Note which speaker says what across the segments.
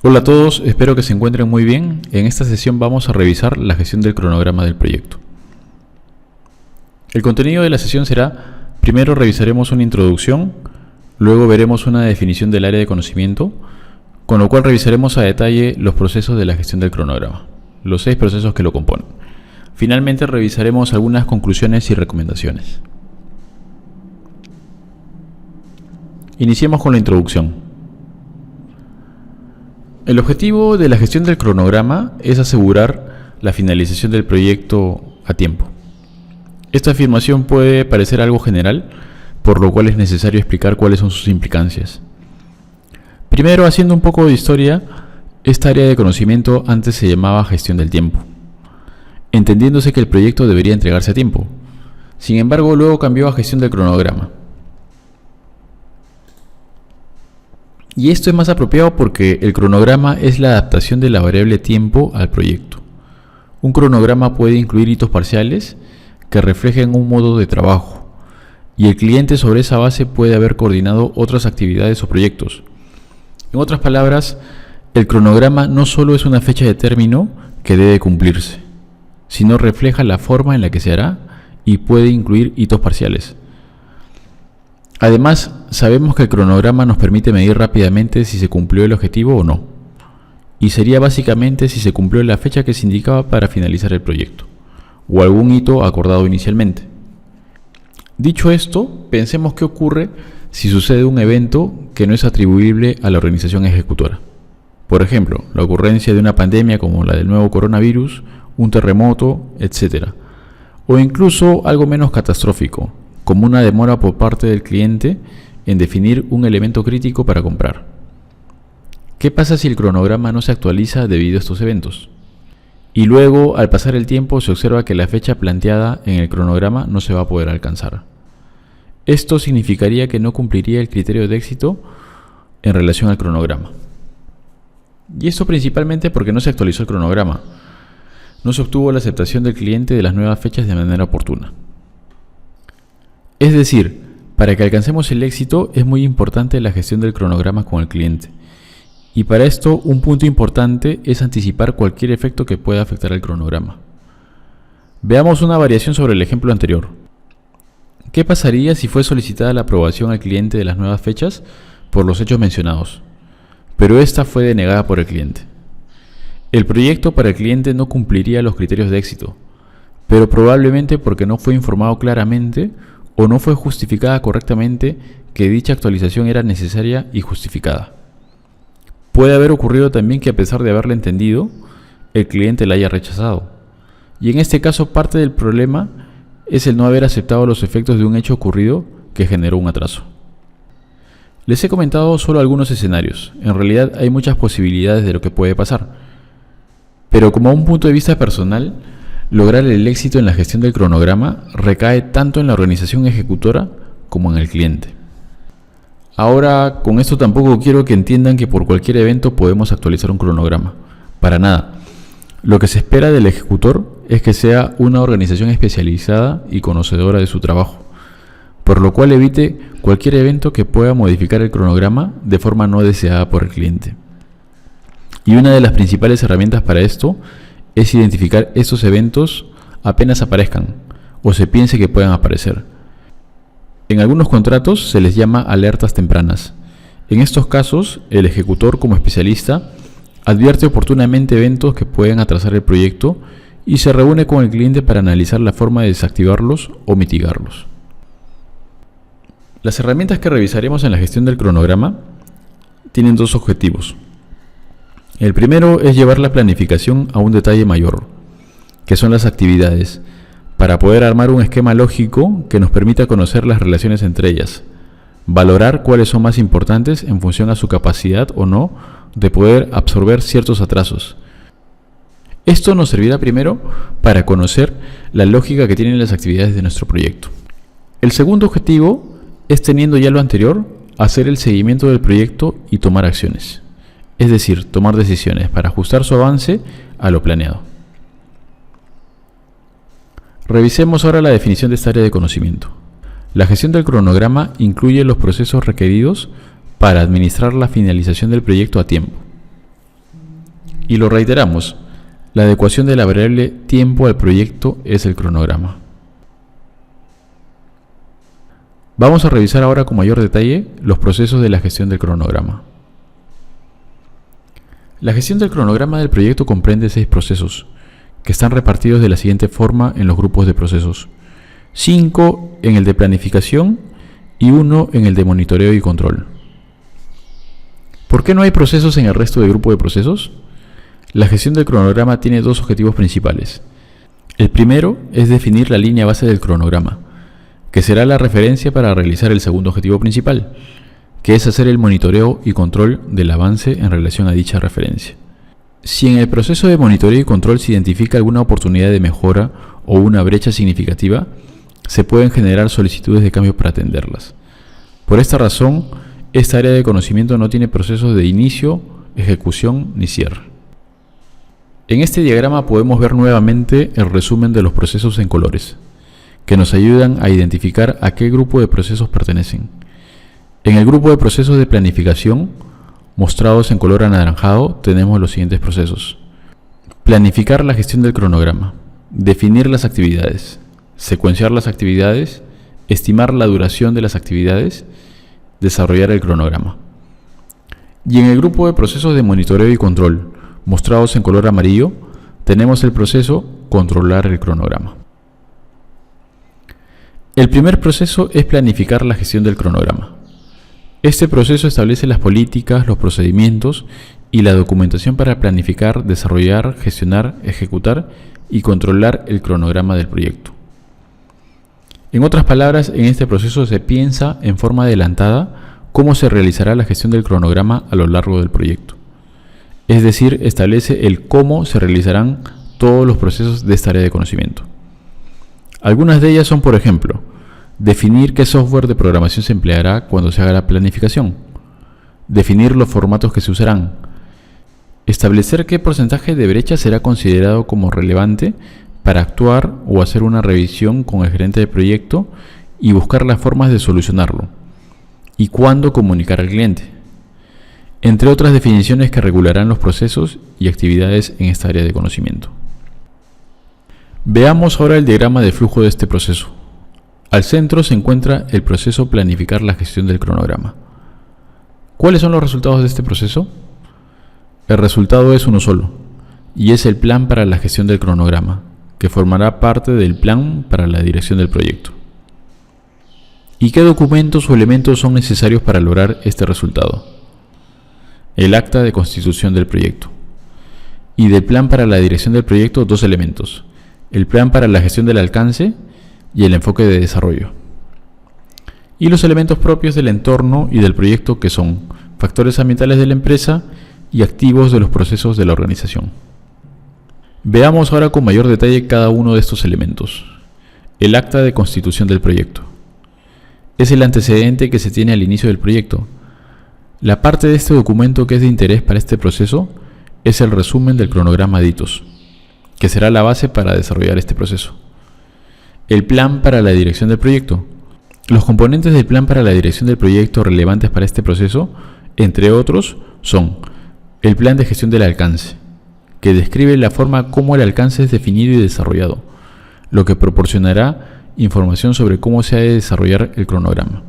Speaker 1: Hola a todos, espero que se encuentren muy bien. En esta sesión vamos a revisar la gestión del cronograma del proyecto. El contenido de la sesión será: primero revisaremos una introducción, luego veremos una definición del área de conocimiento, con lo cual revisaremos a detalle los procesos de la gestión del cronograma, los 6 procesos que lo componen. Finalmente revisaremos algunas conclusiones y recomendaciones. Iniciemos con la introducción. El objetivo de la gestión del cronograma es asegurar la finalización del proyecto a tiempo. Esta afirmación puede parecer algo general, por lo cual es necesario explicar cuáles son sus implicancias. Primero, haciendo un poco de historia, esta área de conocimiento antes se llamaba gestión del tiempo, entendiéndose que el proyecto debería entregarse a tiempo. Sin embargo, luego cambió a gestión del cronograma. Y esto es más apropiado porque el cronograma es la adaptación de la variable tiempo al proyecto. Un cronograma puede incluir hitos parciales que reflejen un modo de trabajo, y el cliente sobre esa base puede haber coordinado otras actividades o proyectos. En otras palabras, el cronograma no solo es una fecha de término que debe cumplirse, sino refleja la forma en la que se hará y puede incluir hitos parciales. Además, sabemos que el cronograma nos permite medir rápidamente si se cumplió el objetivo o no, y sería básicamente si se cumplió la fecha que se indicaba para finalizar el proyecto, o algún hito acordado inicialmente. Dicho esto, pensemos qué ocurre si sucede un evento que no es atribuible a la organización ejecutora. Por ejemplo, la ocurrencia de una pandemia como la del nuevo coronavirus, un terremoto, etc. O incluso algo menos catastrófico, como una demora por parte del cliente en definir un elemento crítico para comprar. ¿Qué pasa si el cronograma no se actualiza debido a estos eventos? Y luego, al pasar el tiempo, se observa que la fecha planteada en el cronograma no se va a poder alcanzar. Esto significaría que no cumpliría el criterio de éxito en relación al cronograma. Y esto principalmente porque no se actualizó el cronograma. No se obtuvo la aceptación del cliente de las nuevas fechas de manera oportuna. Es decir, para que alcancemos el éxito es muy importante la gestión del cronograma con el cliente. Y para esto, un punto importante es anticipar cualquier efecto que pueda afectar al cronograma. Veamos una variación sobre el ejemplo anterior. ¿Qué pasaría si fue solicitada la aprobación al cliente de las nuevas fechas por los hechos mencionados, pero esta fue denegada por el cliente? El proyecto para el cliente no cumpliría los criterios de éxito, pero probablemente porque no fue informado claramente o no fue justificada correctamente que dicha actualización era necesaria y justificada. Puede haber ocurrido también que, a pesar de haberla entendido, el cliente la haya rechazado. Y en este caso, parte del problema es el no haber aceptado los efectos de un hecho ocurrido que generó un atraso. Les he comentado solo algunos escenarios. En realidad hay muchas posibilidades de lo que puede pasar. Pero como un punto de vista personal, lograr el éxito en la gestión del cronograma recae tanto en la organización ejecutora como en el cliente. Ahora, con esto tampoco quiero que entiendan que por cualquier evento podemos actualizar un cronograma. Para nada. Lo que se espera del ejecutor es que sea una organización especializada y conocedora de su trabajo, por lo cual evite cualquier evento que pueda modificar el cronograma de forma no deseada por el cliente. Y una de las principales herramientas para esto es identificar estos eventos apenas aparezcan o se piense que puedan aparecer. En algunos contratos se les llama alertas tempranas. En estos casos, el ejecutor, como especialista, advierte oportunamente eventos que pueden atrasar el proyecto y se reúne con el cliente para analizar la forma de desactivarlos o mitigarlos. Las herramientas que revisaremos en la gestión del cronograma tienen 2 objetivos. El primero es llevar la planificación a un detalle mayor, que son las actividades, para poder armar un esquema lógico que nos permita conocer las relaciones entre ellas, valorar cuáles son más importantes en función a su capacidad o no de poder absorber ciertos atrasos. Esto nos servirá primero para conocer la lógica que tienen las actividades de nuestro proyecto. El segundo objetivo es, teniendo ya lo anterior, hacer el seguimiento del proyecto y tomar acciones. Es decir, tomar decisiones para ajustar su avance a lo planeado. Revisemos ahora la definición de esta área de conocimiento. La gestión del cronograma incluye los procesos requeridos para administrar la finalización del proyecto a tiempo. Y lo reiteramos, la adecuación de la variable tiempo al proyecto es el cronograma. Vamos a revisar ahora con mayor detalle los procesos de la gestión del cronograma. La gestión del cronograma del proyecto comprende 6 procesos, que están repartidos de la siguiente forma en los grupos de procesos: 5 en el de planificación y 1 en el de monitoreo y control. ¿Por qué no hay procesos en el resto del grupo de procesos? La gestión del cronograma tiene 2 objetivos principales. El primero es definir la línea base del cronograma, que será la referencia para realizar el segundo objetivo principal, que es hacer el monitoreo y control del avance en relación a dicha referencia. Si en el proceso de monitoreo y control se identifica alguna oportunidad de mejora o una brecha significativa, se pueden generar solicitudes de cambio para atenderlas. Por esta razón, esta área de conocimiento no tiene procesos de inicio, ejecución ni cierre. En este diagrama podemos ver nuevamente el resumen de los procesos en colores, que nos ayudan a identificar a qué grupo de procesos pertenecen. En el grupo de procesos de planificación, mostrados en color anaranjado, tenemos los siguientes procesos: planificar la gestión del cronograma, definir las actividades, secuenciar las actividades, estimar la duración de las actividades, desarrollar el cronograma. Y en el grupo de procesos de monitoreo y control, mostrados en color amarillo, tenemos el proceso controlar el cronograma. El primer proceso es planificar la gestión del cronograma. Este proceso establece las políticas, los procedimientos y la documentación para planificar, desarrollar, gestionar, ejecutar y controlar el cronograma del proyecto. En otras palabras, en este proceso se piensa en forma adelantada cómo se realizará la gestión del cronograma a lo largo del proyecto. Es decir, establece el cómo se realizarán todos los procesos de esta área de conocimiento. Algunas de ellas son, por ejemplo, definir qué software de programación se empleará cuando se haga la planificación, definir los formatos que se usarán, establecer qué porcentaje de brecha será considerado como relevante para actuar o hacer una revisión con el gerente de proyecto y buscar las formas de solucionarlo, y cuándo comunicar al cliente, entre otras definiciones que regularán los procesos y actividades en esta área de conocimiento. Veamos ahora el diagrama de flujo de este proceso. Al centro se encuentra el proceso planificar la gestión del cronograma. ¿Cuáles son los resultados de este proceso? El resultado es uno solo, y es el plan para la gestión del cronograma, que formará parte del plan para la dirección del proyecto. ¿Y qué documentos o elementos son necesarios para lograr este resultado? El acta de constitución del proyecto. Y del plan para la dirección del proyecto, 2 elementos: el plan para la gestión del alcance y el enfoque de desarrollo. Y los elementos propios del entorno y del proyecto, que son factores ambientales de la empresa y activos de los procesos de la organización. Veamos ahora con mayor detalle cada uno de estos elementos. El acta de constitución del proyecto. Es el antecedente que se tiene al inicio del proyecto. La parte de este documento que es de interés para este proceso es el resumen del cronograma de hitos, que será la base para desarrollar este proceso. El plan para la dirección del proyecto. Los componentes del plan para la dirección del proyecto relevantes para este proceso, entre otros, son el plan de gestión del alcance, que describe la forma como el alcance es definido y desarrollado, lo que proporcionará información sobre cómo se ha de desarrollar el cronograma.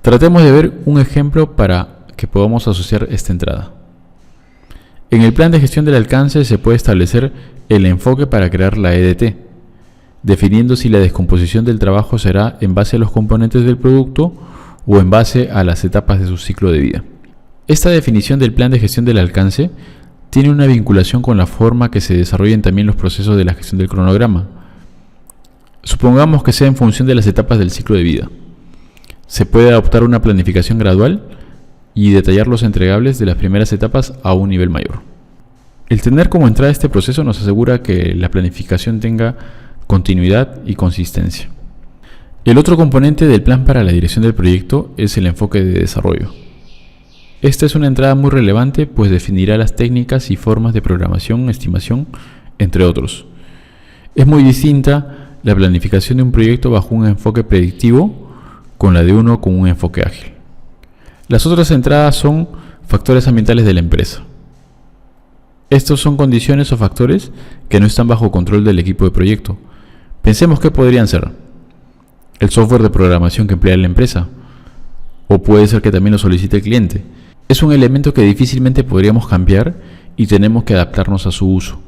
Speaker 1: Tratemos de ver un ejemplo para que podamos asociar esta entrada. En el plan de gestión del alcance se puede establecer el enfoque para crear la EDT, definiendo si la descomposición del trabajo será en base a los componentes del producto o en base a las etapas de su ciclo de vida. Esta definición del plan de gestión del alcance tiene una vinculación con la forma que se desarrollen también los procesos de la gestión del cronograma. Supongamos que sea en función de las etapas del ciclo de vida. Se puede adoptar una planificación gradual y detallar los entregables de las primeras etapas a un nivel mayor. El tener como entrada este proceso nos asegura que la planificación tenga continuidad y consistencia. El otro componente del plan para la dirección del proyecto es el enfoque de desarrollo. Esta es una entrada muy relevante, pues definirá las técnicas y formas de programación, estimación, entre otros. Es muy distinta la planificación de un proyecto bajo un enfoque predictivo con la de uno con un enfoque ágil. Las otras entradas son factores ambientales de la empresa. Estos son condiciones o factores que no están bajo control del equipo de proyecto. Pensemos qué podrían ser: el software de programación que emplea la empresa, o puede ser que también lo solicite el cliente. Es un elemento que difícilmente podríamos cambiar y tenemos que adaptarnos a su uso.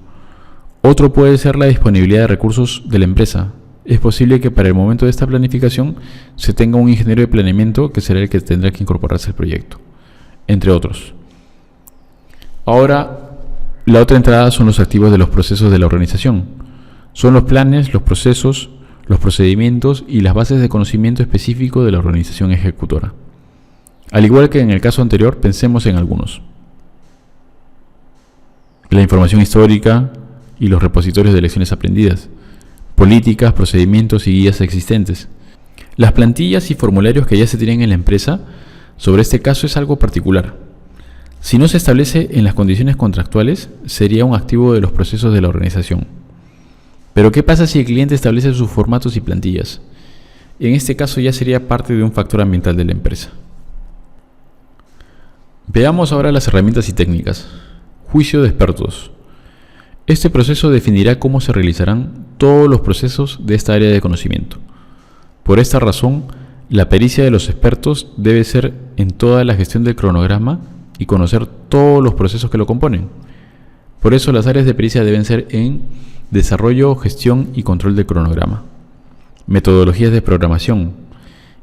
Speaker 1: Otro puede ser la disponibilidad de recursos de la empresa. Es posible que para el momento de esta planificación se tenga un ingeniero de planeamiento que será el que tendrá que incorporarse al proyecto, entre otros. Ahora, la otra entrada son los activos de los procesos de la organización. Son los planes, los procesos, los procedimientos y las bases de conocimiento específico de la organización ejecutora. Al igual que en el caso anterior, pensemos en algunos: la información histórica y los repositorios de lecciones aprendidas, políticas, procedimientos y guías existentes. Las plantillas y formularios que ya se tienen en la empresa. Sobre este caso es algo particular. Si no se establece en las condiciones contractuales, sería un activo de los procesos de la organización. Pero ¿qué pasa si el cliente establece sus formatos y plantillas? En este caso ya sería parte de un factor ambiental de la empresa. Veamos ahora las herramientas y técnicas. Juicio de expertos. Este proceso definirá cómo se realizarán todos los procesos de esta área de conocimiento. Por esta razón, la pericia de los expertos debe ser en toda la gestión del cronograma y conocer todos los procesos que lo componen. Por eso las áreas de pericia deben ser en desarrollo, gestión y control del cronograma, metodologías de programación,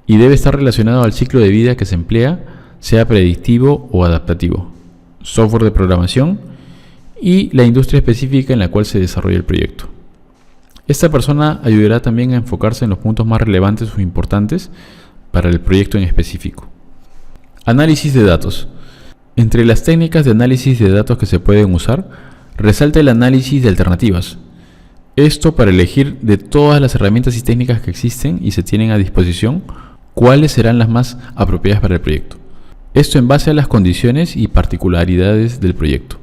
Speaker 1: y debe estar relacionado al ciclo de vida que se emplea, sea predictivo o adaptativo, software de programación y la industria específica en la cual se desarrolla el proyecto. Esta persona ayudará también a enfocarse en los puntos más relevantes o importantes para el proyecto en específico. Análisis de datos. Entre las técnicas de análisis de datos que se pueden usar, resalta el análisis de alternativas. Esto para elegir de todas las herramientas y técnicas que existen y se tienen a disposición, cuáles serán las más apropiadas para el proyecto. Esto en base a las condiciones y particularidades del proyecto.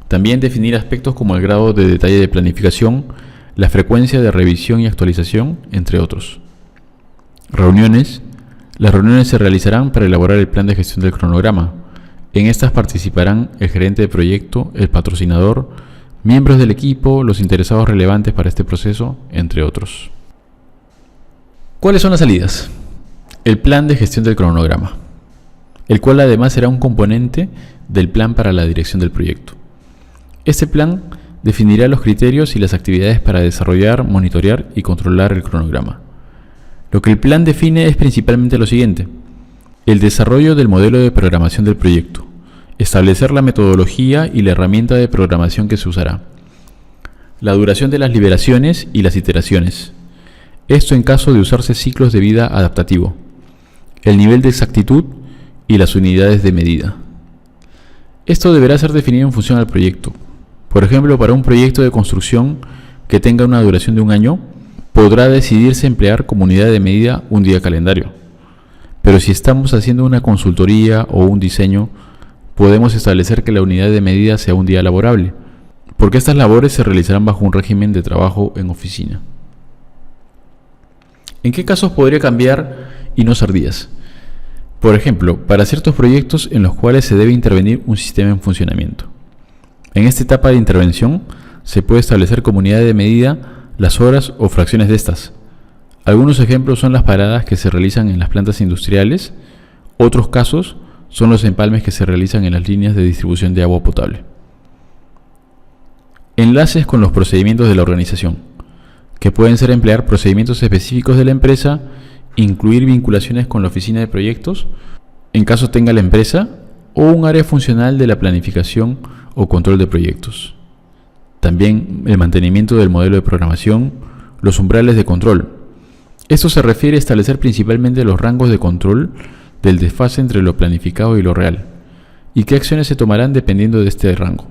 Speaker 1: También definir aspectos como el grado de detalle de planificación, la frecuencia de revisión y actualización, entre otros. Reuniones. Las reuniones se realizarán para elaborar el plan de gestión del cronograma. En estas participarán el gerente de proyecto, el patrocinador, miembros del equipo, los interesados relevantes para este proceso, entre otros. ¿Cuáles son las salidas? El plan de gestión del cronograma, el cual además será un componente del plan para la dirección del proyecto. Este plan definirá los criterios y las actividades para desarrollar, monitorear y controlar el cronograma. Lo que el plan define es principalmente lo siguiente: el desarrollo del modelo de programación del proyecto, establecer la metodología y la herramienta de programación que se usará, la duración de las liberaciones y las iteraciones, esto en caso de usarse ciclos de vida adaptativo, el nivel de exactitud y las unidades de medida. Esto deberá ser definido en función al proyecto. Por ejemplo, para un proyecto de construcción que tenga una duración de 1 año, podrá decidirse emplear como unidad de medida un día calendario. Pero si estamos haciendo una consultoría o un diseño, podemos establecer que la unidad de medida sea un día laborable, porque estas labores se realizarán bajo un régimen de trabajo en oficina. ¿En qué casos podría cambiar y no ser días? Por ejemplo, para ciertos proyectos en los cuales se debe intervenir un sistema en funcionamiento. En esta etapa de intervención se puede establecer como unidad de medida las horas o fracciones de estas. Algunos ejemplos son las paradas que se realizan en las plantas industriales, otros casos son los empalmes que se realizan en las líneas de distribución de agua potable. Enlaces con los procedimientos de la organización, que pueden ser emplear procedimientos específicos de la empresa, incluir vinculaciones con la oficina de proyectos, en caso tenga la empresa, o un área funcional de la planificación o control de proyectos. También el mantenimiento del modelo de programación, los umbrales de control. Esto se refiere a establecer principalmente los rangos de control del desfase entre lo planificado y lo real, y qué acciones se tomarán dependiendo de este rango.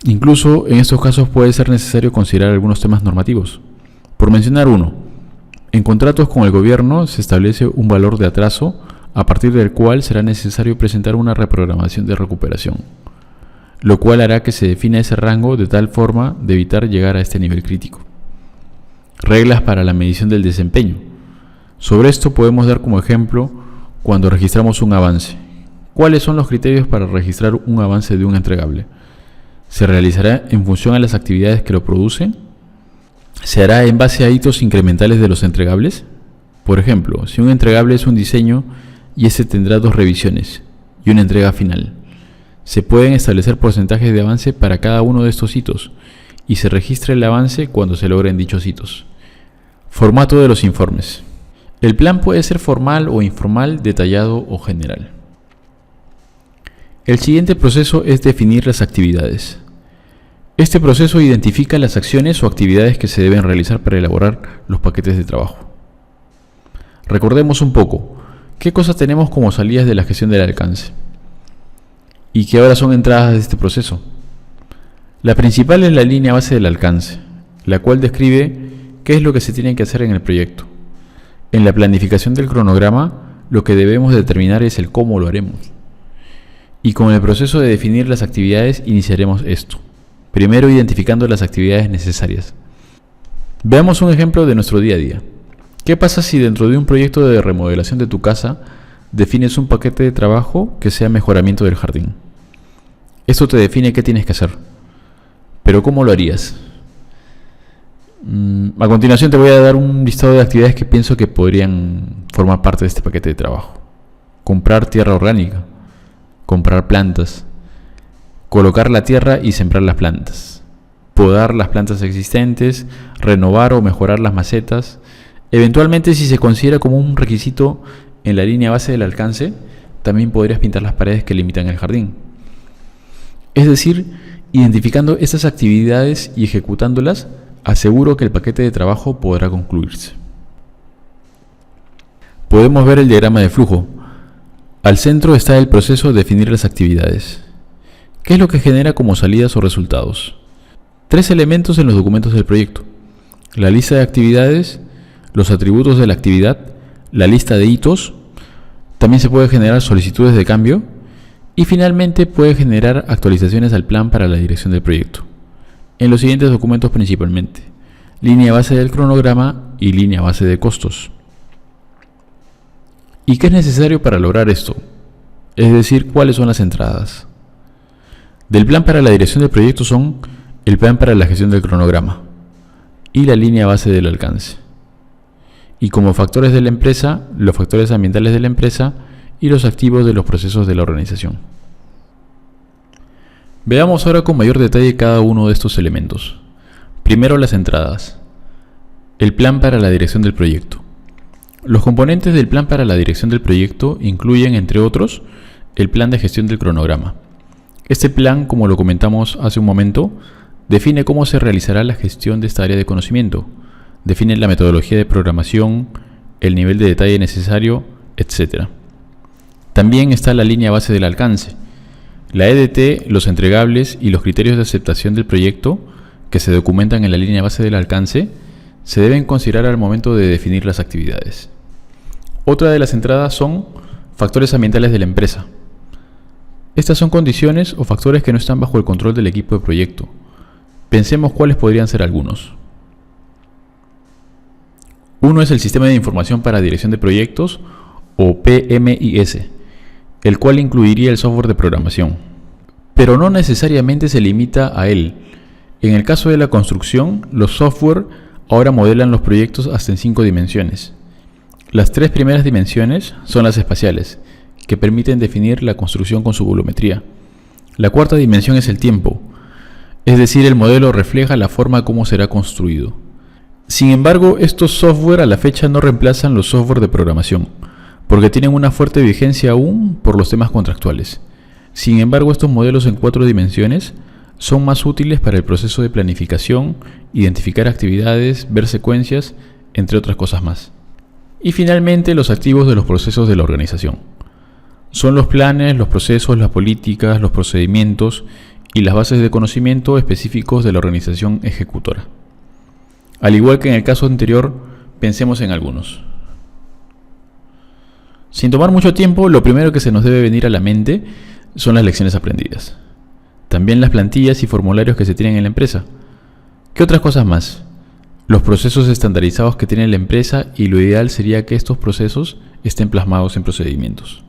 Speaker 1: Incluso en estos casos puede ser necesario considerar algunos temas normativos. Por mencionar uno, en contratos con el gobierno se establece un valor de atraso a partir del cual será necesario presentar una reprogramación de recuperación, lo cual hará que se defina ese rango de tal forma de evitar llegar a este nivel crítico. Reglas para la medición del desempeño. Sobre esto podemos dar como ejemplo cuando registramos un avance. ¿Cuáles son los criterios para registrar un avance de un entregable? ¿Se realizará en función a las actividades que lo producen? ¿Se hará en base a hitos incrementales de los entregables? Por ejemplo, si un entregable es un diseño y este tendrá 2 revisiones y una entrega final, se pueden establecer porcentajes de avance para cada uno de estos hitos y se registra el avance cuando se logren dichos hitos. Formato de los informes. El plan puede ser formal o informal, detallado o general. El siguiente proceso es definir las actividades. Este proceso identifica las acciones o actividades que se deben realizar para elaborar los paquetes de trabajo. Recordemos un poco, ¿qué cosas tenemos como salidas de la gestión del alcance? ¿Y qué ahora son entradas de este proceso? La principal es la línea base del alcance, la cual describe qué es lo que se tiene que hacer en el proyecto. En la planificación del cronograma, lo que debemos determinar es el cómo lo haremos. Y con el proceso de definir las actividades iniciaremos esto. Primero identificando las actividades necesarias. Veamos un ejemplo de nuestro día a día. ¿Qué pasa si dentro de un proyecto de remodelación de tu casa defines un paquete de trabajo que sea mejoramiento del jardín? Esto te define qué tienes que hacer. Pero ¿cómo lo harías? A continuación te voy a dar un listado de actividades que pienso que podrían formar parte de este paquete de trabajo. Comprar tierra orgánica, comprar plantas, colocar la tierra y sembrar las plantas, podar las plantas existentes, renovar o mejorar las macetas. Eventualmente, si se considera como un requisito en la línea base del alcance, también podrías pintar las paredes que limitan el jardín. Es decir, identificando estas actividades y ejecutándolas, aseguro que el paquete de trabajo podrá concluirse. Podemos ver el diagrama de flujo. Al centro está el proceso de definir las actividades. ¿Qué es lo que genera como salidas o resultados? 3 elementos en los documentos del proyecto: la lista de actividades, los atributos de la actividad, la lista de hitos. También se puede generar solicitudes de cambio y finalmente puede generar actualizaciones al plan para la dirección del proyecto. En los siguientes documentos principalmente: línea base del cronograma y línea base de costos. ¿Y qué es necesario para lograr esto? Es decir, ¿cuáles son las entradas? Del plan para la dirección del proyecto son el plan para la gestión del cronograma y la línea base del alcance. Y como factores de la empresa, los factores ambientales de la empresa y los activos de los procesos de la organización. Veamos ahora con mayor detalle cada uno de estos elementos. Primero, las entradas. El plan para la dirección del proyecto. Los componentes del plan para la dirección del proyecto incluyen, entre otros, el plan de gestión del cronograma. Este plan, como lo comentamos hace un momento, define cómo se realizará la gestión de esta área de conocimiento, define la metodología de programación, el nivel de detalle necesario, etc. También está la línea base del alcance, la EDT, los entregables y los criterios de aceptación del proyecto que se documentan en la línea base del alcance se deben considerar al momento de definir las actividades. Otra de las entradas son factores ambientales de la empresa. Estas son condiciones o factores que no están bajo el control del equipo de proyecto. Pensemos cuáles podrían ser algunos. Uno es el Sistema de Información para Dirección de Proyectos, o PMIS, el cual incluiría el software de programación. Pero no necesariamente se limita a él. En el caso de la construcción, los software ahora modelan los proyectos hasta en 5 dimensiones. Las 3 primeras dimensiones son las espaciales, que permiten definir la construcción con su volumetría. La 4ª dimensión es el tiempo, es decir, el modelo refleja la forma como será construido. Sin embargo, estos software a la fecha no reemplazan los software de programación, porque tienen una fuerte vigencia aún por los temas contractuales. Sin embargo, estos modelos en 4 dimensiones son más útiles para el proceso de planificación, identificar actividades, ver secuencias, entre otras cosas más. Y finalmente, los activos de los procesos de la organización. Son los planes, los procesos, las políticas, los procedimientos y las bases de conocimiento específicos de la organización ejecutora. Al igual que en el caso anterior, pensemos en algunos. Sin tomar mucho tiempo, lo primero que se nos debe venir a la mente son las lecciones aprendidas. También las plantillas y formularios que se tienen en la empresa. ¿Qué otras cosas más? Los procesos estandarizados que tiene la empresa, y lo ideal sería que estos procesos estén plasmados en procedimientos.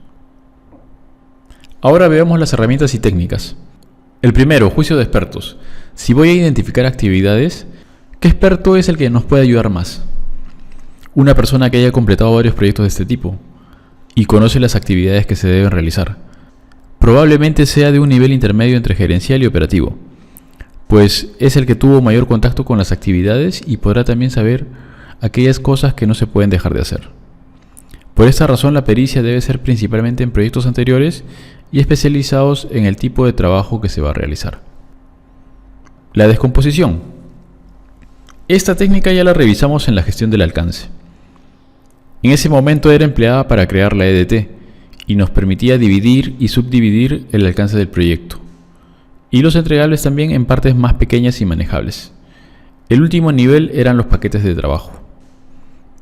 Speaker 1: Ahora veamos las herramientas y técnicas. El primero, juicio de expertos. Si voy a identificar actividades, ¿qué experto es el que nos puede ayudar más? Una persona que haya completado varios proyectos de este tipo y conoce las actividades que se deben realizar. Probablemente sea de un nivel intermedio entre gerencial y operativo, pues es el que tuvo mayor contacto con las actividades y podrá también saber aquellas cosas que no se pueden dejar de hacer. Por esta razón, la pericia debe ser principalmente en proyectos anteriores y especializados en el tipo de trabajo que se va a realizar. La descomposición. Esta técnica ya la revisamos en la gestión del alcance. En ese momento era empleada para crear la EDT y nos permitía dividir y subdividir el alcance del proyecto, y los entregables también en partes más pequeñas y manejables. El último nivel eran los paquetes de trabajo.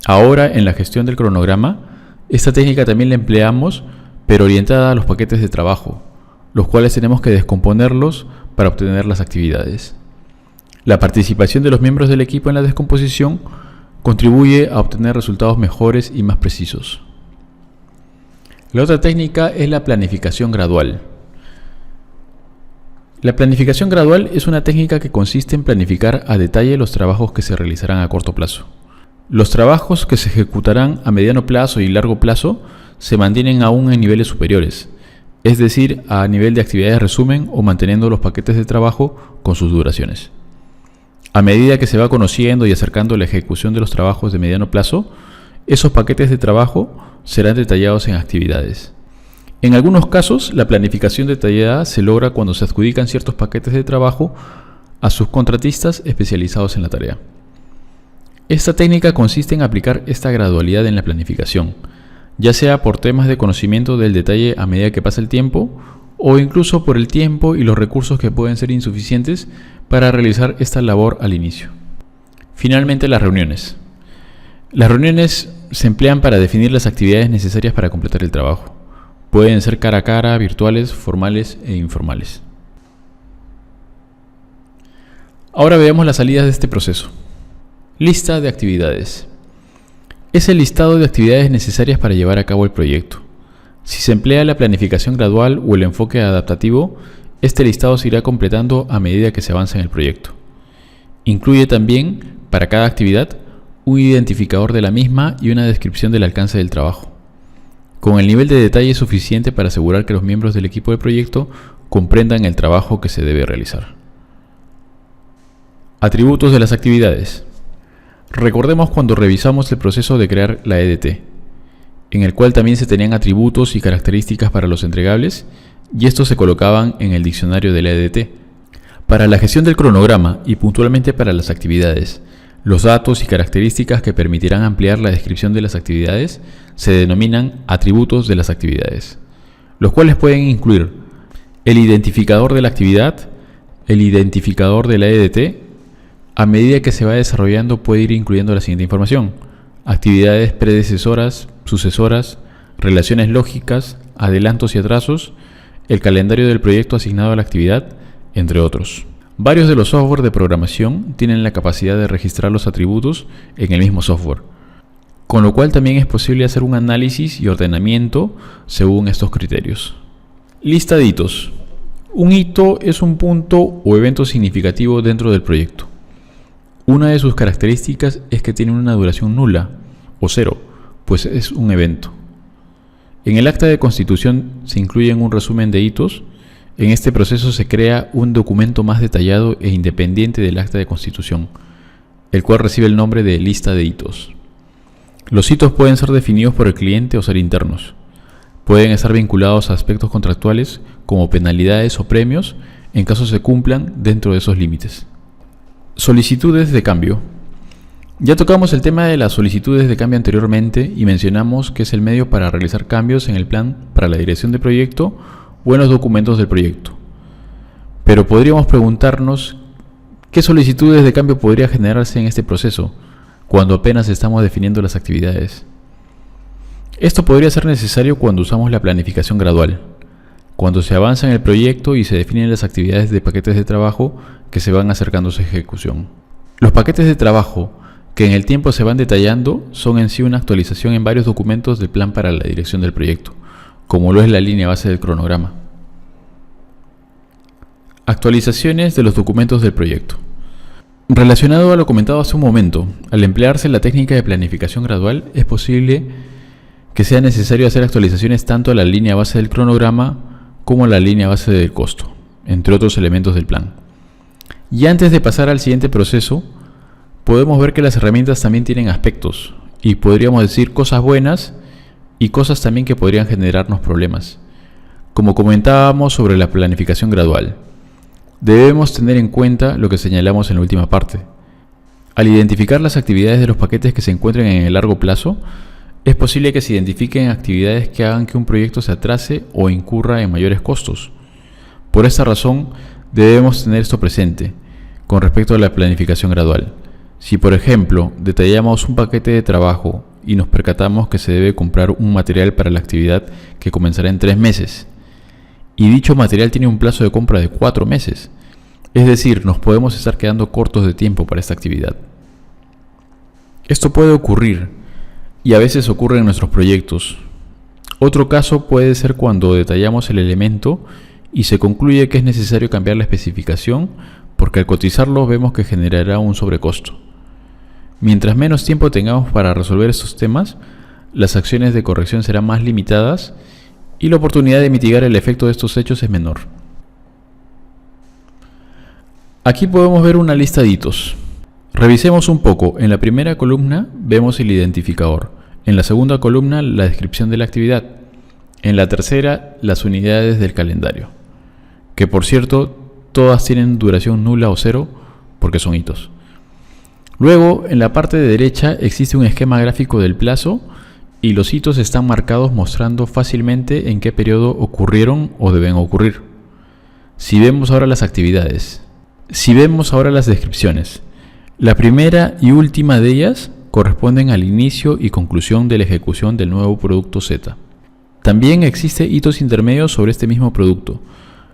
Speaker 1: Ahora, en la gestión del cronograma, esta técnica también la empleamos, pero orientada a los paquetes de trabajo, los cuales tenemos que descomponerlos para obtener las actividades. La participación de los miembros del equipo en la descomposición contribuye a obtener resultados mejores y más precisos. La otra técnica es la planificación gradual. La planificación gradual es una técnica que consiste en planificar a detalle los trabajos que se realizarán a corto plazo. Los trabajos que se ejecutarán a mediano plazo y largo plazo se mantienen aún en niveles superiores, es decir, a nivel de actividades resumen o manteniendo los paquetes de trabajo con sus duraciones. A medida que se va conociendo y acercando la ejecución de los trabajos de mediano plazo, esos paquetes de trabajo serán detallados en actividades. En algunos casos, la planificación detallada se logra cuando se adjudican ciertos paquetes de trabajo a subcontratistas especializados en la tarea. Esta técnica consiste en aplicar esta gradualidad en la planificación, ya sea por temas de conocimiento del detalle a medida que pasa el tiempo, o incluso por el tiempo y los recursos que pueden ser insuficientes para realizar esta labor al inicio. Finalmente, las reuniones. Las reuniones se emplean para definir las actividades necesarias para completar el trabajo. Pueden ser cara a cara, virtuales, formales e informales. Ahora veamos las salidas de este proceso. Lista de actividades. Es el listado de actividades necesarias para llevar a cabo el proyecto. Si se emplea la planificación gradual o el enfoque adaptativo, este listado se irá completando a medida que se avanza en el proyecto. Incluye también, para cada actividad, un identificador de la misma y una descripción del alcance del trabajo, con el nivel de detalle suficiente para asegurar que los miembros del equipo de proyecto comprendan el trabajo que se debe realizar. Atributos de las actividades. Recordemos cuando revisamos el proceso de crear la EDT, en el cual también se tenían atributos y características para los entregables, y estos se colocaban en el diccionario de la EDT. Para la gestión del cronograma y puntualmente para las actividades, los datos y características que permitirán ampliar la descripción de las actividades se denominan atributos de las actividades, los cuales pueden incluir el identificador de la actividad, el identificador de la EDT. A medida que se va desarrollando puede ir incluyendo la siguiente información: actividades predecesoras, sucesoras, relaciones lógicas, adelantos y atrasos, el calendario del proyecto asignado a la actividad, entre otros. Varios de los software de programación tienen la capacidad de registrar los atributos en el mismo software, con lo cual también es posible hacer un análisis y ordenamiento según estos criterios. Lista de hitos. Un hito es un punto o evento significativo dentro del proyecto. Una de sus características es que tiene una duración nula o cero, pues es un evento. En el acta de constitución se incluye un resumen de hitos. En este proceso se crea un documento más detallado e independiente del acta de constitución, el cual recibe el nombre de lista de hitos. Los hitos pueden ser definidos por el cliente o ser internos. Pueden estar vinculados a aspectos contractuales como penalidades o premios en caso se cumplan dentro de esos límites. Solicitudes de cambio. Ya tocamos el tema de las solicitudes de cambio anteriormente y mencionamos que es el medio para realizar cambios en el plan para la dirección de proyecto o en los documentos del proyecto. Pero podríamos preguntarnos qué solicitudes de cambio podría generarse en este proceso cuando apenas estamos definiendo las actividades. Esto podría ser necesario cuando usamos la planificación gradual, cuando se avanza en el proyecto y se definen las actividades de paquetes de trabajo que se van acercando a su ejecución. Los paquetes de trabajo que en el tiempo se van detallando son en sí una actualización en varios documentos del plan para la dirección del proyecto, como lo es la línea base del cronograma. Actualizaciones de los documentos del proyecto. Relacionado a lo comentado hace un momento, al emplearse la técnica de planificación gradual, es posible que sea necesario hacer actualizaciones tanto a la línea base del cronograma como a la línea base del costo, entre otros elementos del plan. Y antes de pasar al siguiente proceso, podemos ver que las herramientas también tienen aspectos, y podríamos decir cosas buenas y cosas también que podrían generarnos problemas. Como comentábamos sobre la planificación gradual, debemos tener en cuenta lo que señalamos en la última parte. Al identificar las actividades de los paquetes que se encuentren en el largo plazo, es posible que se identifiquen actividades que hagan que un proyecto se atrase o incurra en mayores costos. Por esta razón, debemos tener esto presente con respecto a la planificación gradual. Si, por ejemplo, detallamos un paquete de trabajo y nos percatamos que se debe comprar un material para la actividad que comenzará en 3 meses, y dicho material tiene un plazo de compra de 4 meses, es decir, nos podemos estar quedando cortos de tiempo para esta actividad. Esto puede ocurrir, y a veces ocurre en nuestros proyectos. Otro caso puede ser cuando detallamos el elemento y se concluye que es necesario cambiar la especificación porque al cotizarlo vemos que generará un sobrecosto. Mientras menos tiempo tengamos para resolver estos temas, las acciones de corrección serán más limitadas y la oportunidad de mitigar el efecto de estos hechos es menor. Aquí podemos ver una lista de hitos. Revisemos un poco. En la primera columna vemos el identificador. En la segunda columna la descripción de la actividad. En la tercera las unidades del calendario. Que por cierto, todas tienen duración nula o cero porque son hitos. Luego, en la parte de derecha existe un esquema gráfico del plazo y los hitos están marcados mostrando fácilmente en qué periodo ocurrieron o deben ocurrir. Si vemos ahora las actividades. Si vemos ahora las descripciones. La primera y última de ellas corresponden al inicio y conclusión de la ejecución del nuevo producto Z. También existen hitos intermedios sobre este mismo producto,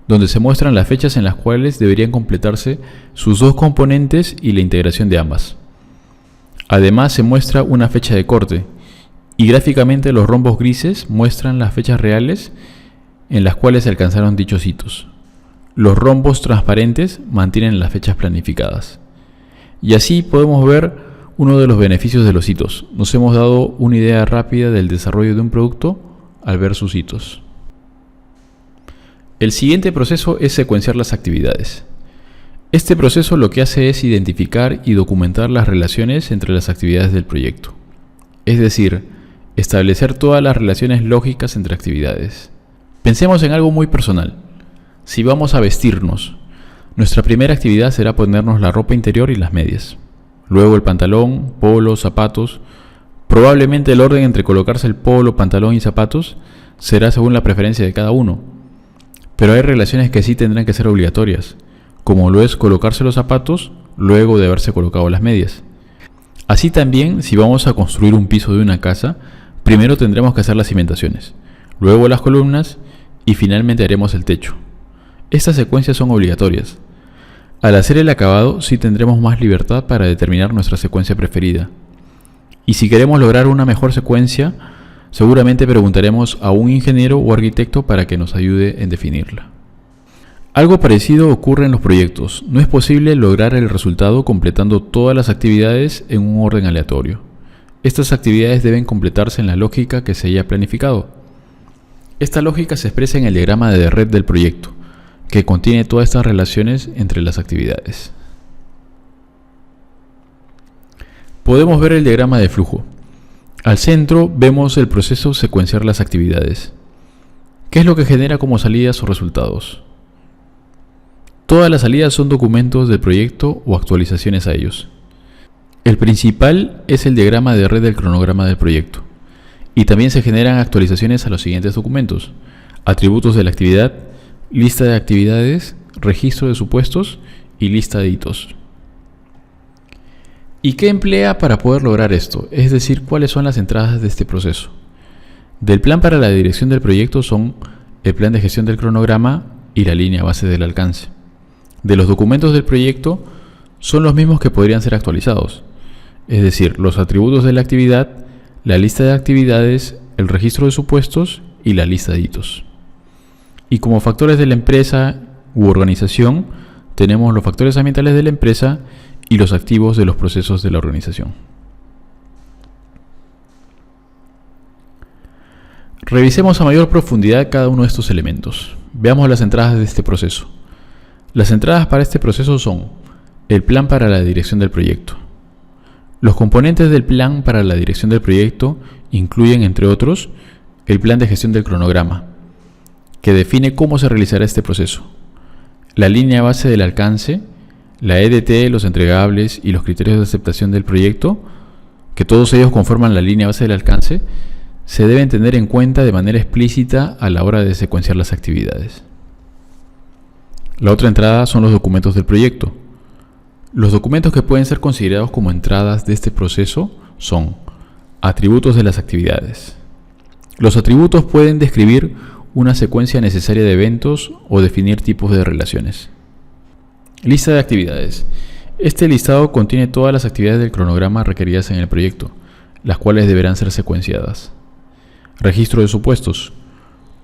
Speaker 1: donde se muestran las fechas en las cuales deberían completarse sus dos componentes y la integración de ambas. Además se muestra una fecha de corte, y gráficamente los rombos grises muestran las fechas reales en las cuales se alcanzaron dichos hitos. Los rombos transparentes mantienen las fechas planificadas. Y así podemos ver uno de los beneficios de los hitos. Nos hemos dado una idea rápida del desarrollo de un producto al ver sus hitos. El siguiente proceso es secuenciar las actividades. Este proceso lo que hace es identificar y documentar las relaciones entre las actividades del proyecto. Es decir, establecer todas las relaciones lógicas entre actividades. Pensemos en algo muy personal. Si vamos a vestirnos, nuestra primera actividad será ponernos la ropa interior y las medias. Luego el pantalón, polo, zapatos. Probablemente el orden entre colocarse el polo, pantalón y zapatos será según la preferencia de cada uno. Pero hay relaciones que sí tendrán que ser obligatorias, como lo es colocarse los zapatos luego de haberse colocado las medias. Así también, si vamos a construir un piso de una casa, primero tendremos que hacer las cimentaciones, luego las columnas y finalmente haremos el techo. Estas secuencias son obligatorias. Al hacer el acabado, sí tendremos más libertad para determinar nuestra secuencia preferida. Y si queremos lograr una mejor secuencia, seguramente preguntaremos a un ingeniero o arquitecto para que nos ayude en definirla. Algo parecido ocurre en los proyectos. No es posible lograr el resultado completando todas las actividades en un orden aleatorio. Estas actividades deben completarse en la lógica que se haya planificado. Esta lógica se expresa en el diagrama de red del proyecto, que contiene todas estas relaciones entre las actividades. Podemos ver el diagrama de flujo. Al centro vemos el proceso secuenciar las actividades. ¿Qué es lo que genera como salidas o resultados? Todas las salidas son documentos del proyecto o actualizaciones a ellos. El principal es el diagrama de red del cronograma del proyecto. Y también se generan actualizaciones a los siguientes documentos: atributos de la actividad, lista de actividades, registro de supuestos y lista de hitos. ¿Y qué emplea para poder lograr esto? Es decir, ¿cuáles son las entradas de este proceso? Del plan para la dirección del proyecto son el plan de gestión del cronograma y la línea base del alcance. De los documentos del proyecto son los mismos que podrían ser actualizados, es decir, los atributos de la actividad, la lista de actividades, el registro de supuestos y la lista de hitos. Y como factores de la empresa u organización, tenemos los factores ambientales de la empresa y los activos de los procesos de la organización. Revisemos a mayor profundidad cada uno de estos elementos. Veamos las entradas de este proceso. Las entradas para este proceso son el plan para la dirección del proyecto. Los componentes del plan para la dirección del proyecto incluyen, entre otros, el plan de gestión del cronograma, que define cómo se realizará este proceso, la línea base del alcance, la EDT, los entregables y los criterios de aceptación del proyecto, que todos ellos conforman la línea base del alcance, se deben tener en cuenta de manera explícita a la hora de secuenciar las actividades. La otra entrada son los documentos del proyecto. Los documentos que pueden ser considerados como entradas de este proceso son atributos de las actividades. Los atributos pueden describir una secuencia necesaria de eventos o definir tipos de relaciones. Lista de actividades. Este listado contiene todas las actividades del cronograma requeridas en el proyecto, las cuales deberán ser secuenciadas. Registro de supuestos.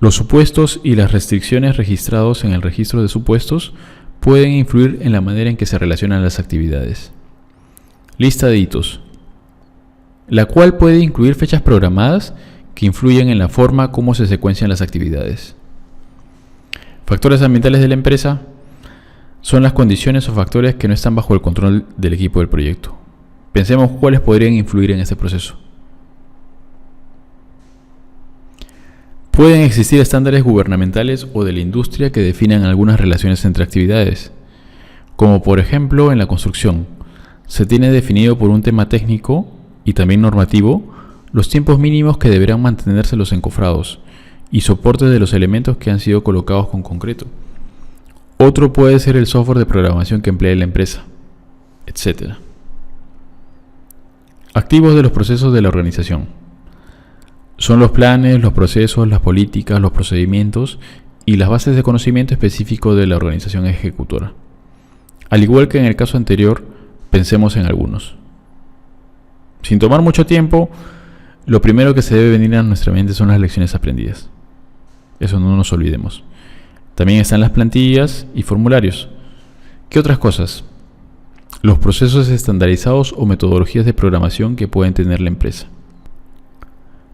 Speaker 1: Los supuestos y las restricciones registrados en el registro de supuestos pueden influir en la manera en que se relacionan las actividades. Lista de hitos, la cual puede incluir fechas programadas que influyen en la forma como se secuencian las actividades. Factores ambientales de la empresa son las condiciones o factores que no están bajo el control del equipo del proyecto. Pensemos cuáles podrían influir en este proceso. Pueden existir estándares gubernamentales o de la industria que definan algunas relaciones entre actividades, como por ejemplo en la construcción. Se tiene definido por un tema técnico y también normativo los tiempos mínimos que deberán mantenerse los encofrados y soportes de los elementos que han sido colocados con concreto. Otro puede ser el software de programación que emplea la empresa, etc. Activos de los procesos de la organización. Son los planes, los procesos, las políticas, los procedimientos y las bases de conocimiento específico de la organización ejecutora. Al igual que en el caso anterior, pensemos en algunos. Sin tomar mucho tiempo, lo primero que se debe venir a nuestra mente son las lecciones aprendidas. Eso no nos olvidemos. También están las plantillas y formularios. ¿Qué otras cosas? Los procesos estandarizados o metodologías de programación que pueden tener la empresa.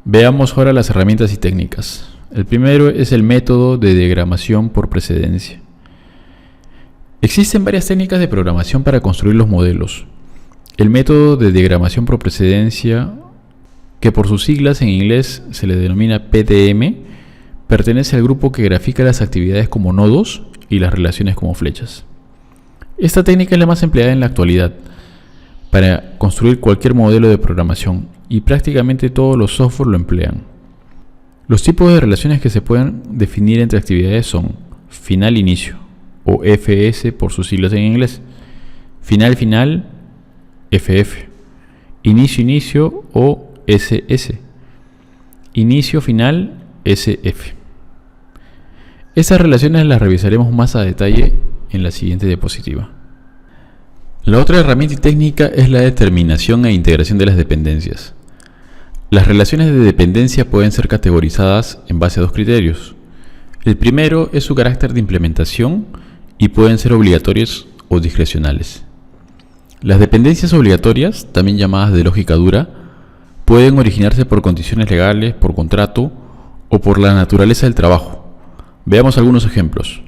Speaker 1: Veamos ahora las herramientas y técnicas. El primero es el método de diagramación por precedencia. Existen varias técnicas de programación para construir los modelos. El método de diagramación por precedencia, que por sus siglas en inglés se le denomina PDM, pertenece al grupo que grafica las actividades como nodos y las relaciones como flechas. Esta técnica es la más empleada en la actualidad para construir cualquier modelo de programación y prácticamente todos los software lo emplean. Los tipos de relaciones que se pueden definir entre actividades son final-inicio o FS por sus siglas en inglés, final-final FF, inicio-inicio o SS, inicio-final SF. Estas relaciones las revisaremos más a detalle en la siguiente diapositiva. La otra herramienta y técnica es la determinación e integración de las dependencias. Las relaciones de dependencia pueden ser categorizadas en base a dos criterios. El primero es su carácter de implementación y pueden ser obligatorios o discrecionales. Las dependencias obligatorias, también llamadas de lógica dura, pueden originarse por condiciones legales, por contrato o por la naturaleza del trabajo. Veamos algunos ejemplos.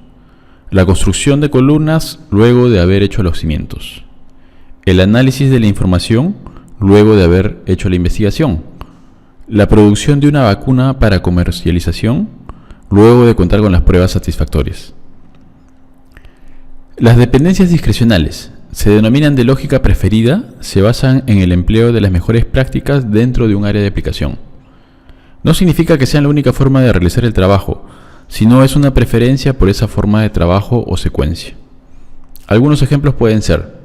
Speaker 1: La construcción de columnas luego de haber hecho los cimientos. El análisis de la información luego de haber hecho la investigación. La producción de una vacuna para comercialización luego de contar con las pruebas satisfactorias. Las dependencias discrecionales se denominan de lógica preferida, se basan en el empleo de las mejores prácticas dentro de un área de aplicación. No significa que sea la única forma de realizar el trabajo, sino es una preferencia por esa forma de trabajo o secuencia. Algunos ejemplos pueden ser: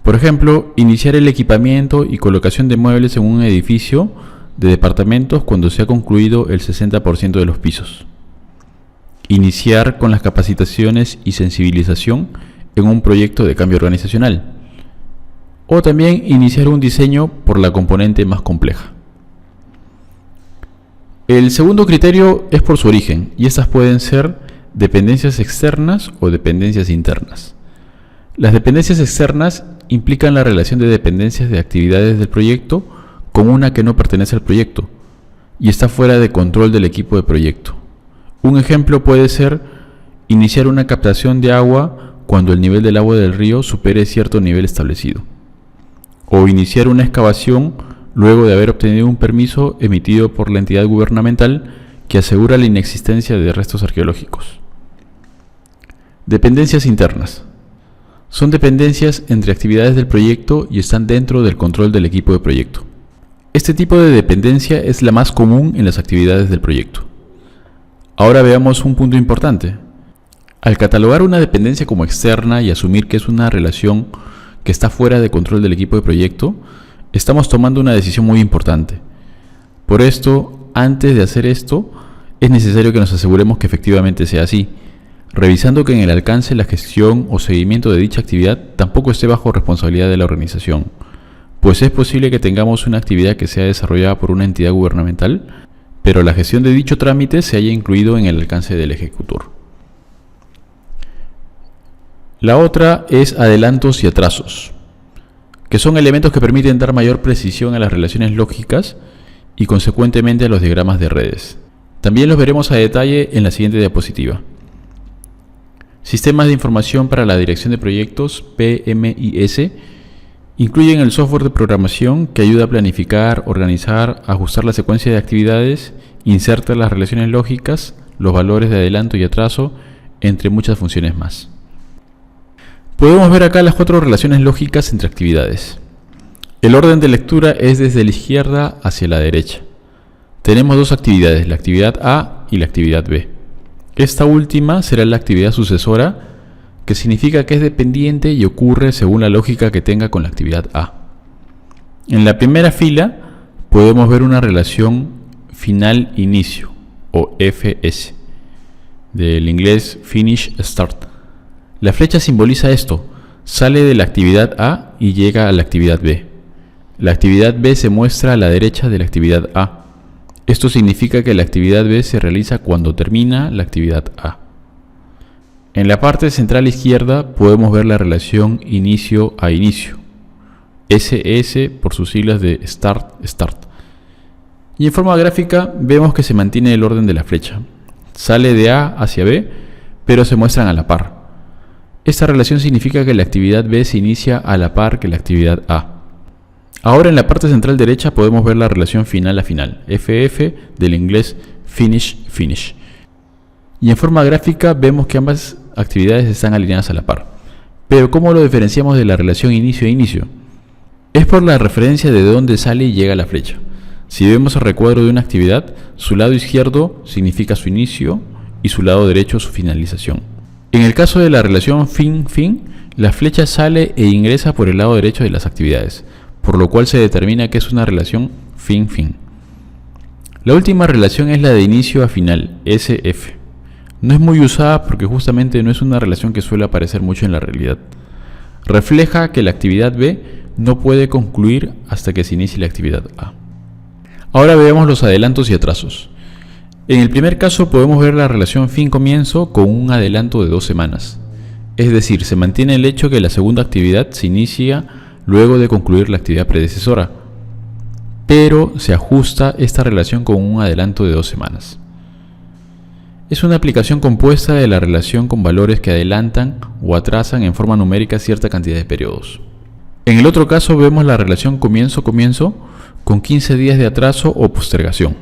Speaker 1: por ejemplo, iniciar el equipamiento y colocación de muebles en un edificio de departamentos cuando se ha concluido el 60% de los pisos. Iniciar con las capacitaciones y sensibilización en un proyecto de cambio organizacional. O también iniciar un diseño por la componente más compleja. El segundo criterio es por su origen, y estas pueden ser dependencias externas o dependencias internas. Las dependencias externas implican la relación de dependencias de actividades del proyecto con una que no pertenece al proyecto y está fuera de control del equipo de proyecto. Un ejemplo puede ser iniciar una captación de agua cuando el nivel del agua del río supere cierto nivel establecido, o iniciar una excavación luego de haber obtenido un permiso emitido por la entidad gubernamental que asegura la inexistencia de restos arqueológicos. Dependencias internas. Son dependencias entre actividades del proyecto y están dentro del control del equipo de proyecto. Este tipo de dependencia es la más común en las actividades del proyecto. Ahora veamos un punto importante. Al catalogar una dependencia como externa y asumir que es una relación que está fuera de control del equipo de proyecto, estamos tomando una decisión muy importante. Por esto, antes de hacer esto, es necesario que nos aseguremos que efectivamente sea así, revisando que en el alcance, la gestión o seguimiento de dicha actividad tampoco esté bajo responsabilidad de la organización, pues es posible que tengamos una actividad que sea desarrollada por una entidad gubernamental, pero la gestión de dicho trámite se haya incluido en el alcance del ejecutor. La otra es adelantos y atrasos, que son elementos que permiten dar mayor precisión a las relaciones lógicas y consecuentemente a los diagramas de redes. También los veremos a detalle en la siguiente diapositiva. Sistemas de información para la dirección de proyectos, PMIS, incluyen el software de programación que ayuda a planificar, organizar, ajustar la secuencia de actividades, inserta las relaciones lógicas, los valores de adelanto y atraso, entre muchas funciones más. Podemos ver acá las 4 relaciones lógicas entre actividades. El orden de lectura es desde la izquierda hacia la derecha. Tenemos 2 actividades, la actividad A y la actividad B. Esta última será la actividad sucesora, que significa que es dependiente y ocurre según la lógica que tenga con la actividad A. En la primera fila podemos ver una relación final-inicio, o FS, del inglés Finish Start. La flecha simboliza esto, sale de la actividad A y llega a la actividad B. La actividad B se muestra a la derecha de la actividad A. Esto significa que la actividad B se realiza cuando termina la actividad A. En la parte central izquierda podemos ver la relación inicio a inicio, SS por sus siglas de Start. Y en forma gráfica vemos que se mantiene el orden de la flecha. Sale de A hacia B, pero se muestran a la par. Esta relación significa que la actividad B se inicia a la par que la actividad A. Ahora en la parte central derecha podemos ver la relación final a final, FF del inglés Finish. Y en forma gráfica vemos que ambas actividades están alineadas a la par. Pero ¿cómo lo diferenciamos de la relación inicio a inicio? Es por la referencia de dónde sale y llega la flecha. Si vemos el recuadro de una actividad, su lado izquierdo significa su inicio y su lado derecho su finalización. En el caso de la relación fin-fin, la flecha sale e ingresa por el lado derecho de las actividades, por lo cual se determina que es una relación fin-fin. La última relación es la de inicio a final, SF. No es muy usada porque justamente no es una relación que suele aparecer mucho en la realidad. Refleja que la actividad B no puede concluir hasta que se inicie la actividad A. Ahora veamos los adelantos y atrasos. En el primer caso podemos ver la relación fin-comienzo con un adelanto de 2 semanas. Es decir, se mantiene el hecho que la segunda actividad se inicia luego de concluir la actividad predecesora, pero se ajusta esta relación con un adelanto de 2 semanas. Es una aplicación compuesta de la relación con valores que adelantan o atrasan en forma numérica cierta cantidad de periodos. En el otro caso vemos la relación comienzo-comienzo con 15 días de atraso o postergación.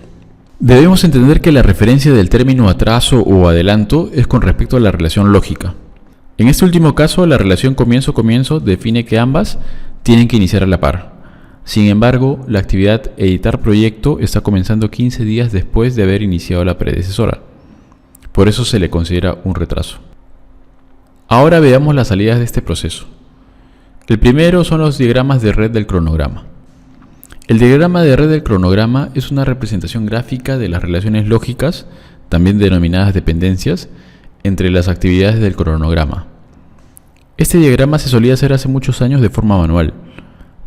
Speaker 1: Debemos entender que la referencia del término atraso o adelanto es con respecto a la relación lógica. En este último caso, la relación comienzo-comienzo define que ambas tienen que iniciar a la par. Sin embargo, la actividad editar proyecto está comenzando 15 días después de haber iniciado la predecesora. Por eso se le considera un retraso. Ahora veamos las salidas de este proceso. El primero son los diagramas de red del cronograma. El diagrama de red del cronograma es una representación gráfica de las relaciones lógicas, también denominadas dependencias, entre las actividades del cronograma. Este diagrama se solía hacer hace muchos años de forma manual,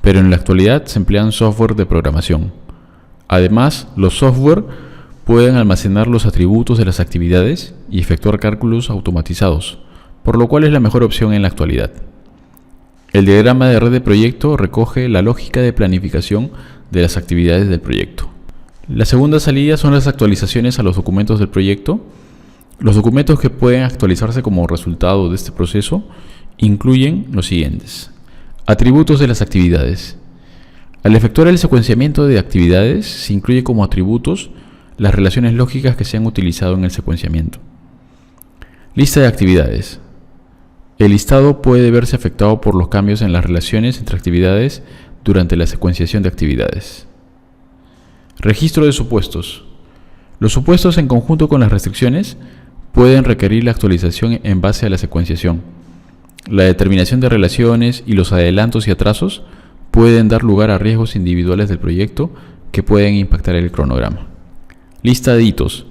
Speaker 1: pero en la actualidad se emplean software de programación. Además, los software pueden almacenar los atributos de las actividades y efectuar cálculos automatizados, por lo cual es la mejor opción en la actualidad. El diagrama de red de proyecto recoge la lógica de planificación de las actividades del proyecto. La segunda salida son las actualizaciones a los documentos del proyecto. Los documentos que pueden actualizarse como resultado de este proceso incluyen los siguientes: atributos de las actividades. Al efectuar el secuenciamiento de actividades, se incluye como atributos las relaciones lógicas que se han utilizado en el secuenciamiento. Lista de actividades. El listado puede verse afectado por los cambios en las relaciones entre actividades durante la secuenciación de actividades. Registro de supuestos. Los supuestos en conjunto con las restricciones pueden requerir la actualización en base a la secuenciación. La determinación de relaciones y los adelantos y atrasos pueden dar lugar a riesgos individuales del proyecto que pueden impactar el cronograma. Lista de hitos.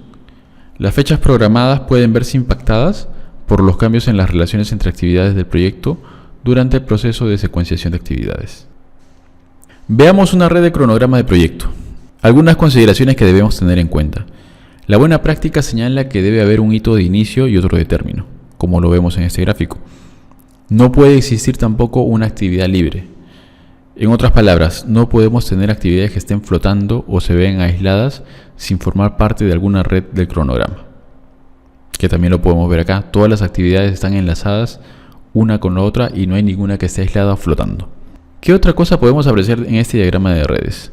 Speaker 1: Las fechas programadas pueden verse impactadas por los cambios en las relaciones entre actividades del proyecto durante el proceso de secuenciación de actividades. Veamos una red de cronograma de proyecto. Algunas consideraciones que debemos tener en cuenta. La buena práctica señala que debe haber un hito de inicio y otro de término, como lo vemos en este gráfico. No puede existir tampoco una actividad libre. En otras palabras, no podemos tener actividades que estén flotando o se vean aisladas sin formar parte de alguna red del cronograma. Que también lo podemos ver acá. Todas las actividades están enlazadas una con la otra y no hay ninguna que esté aislada o flotando. ¿Qué otra cosa podemos apreciar en este diagrama de redes?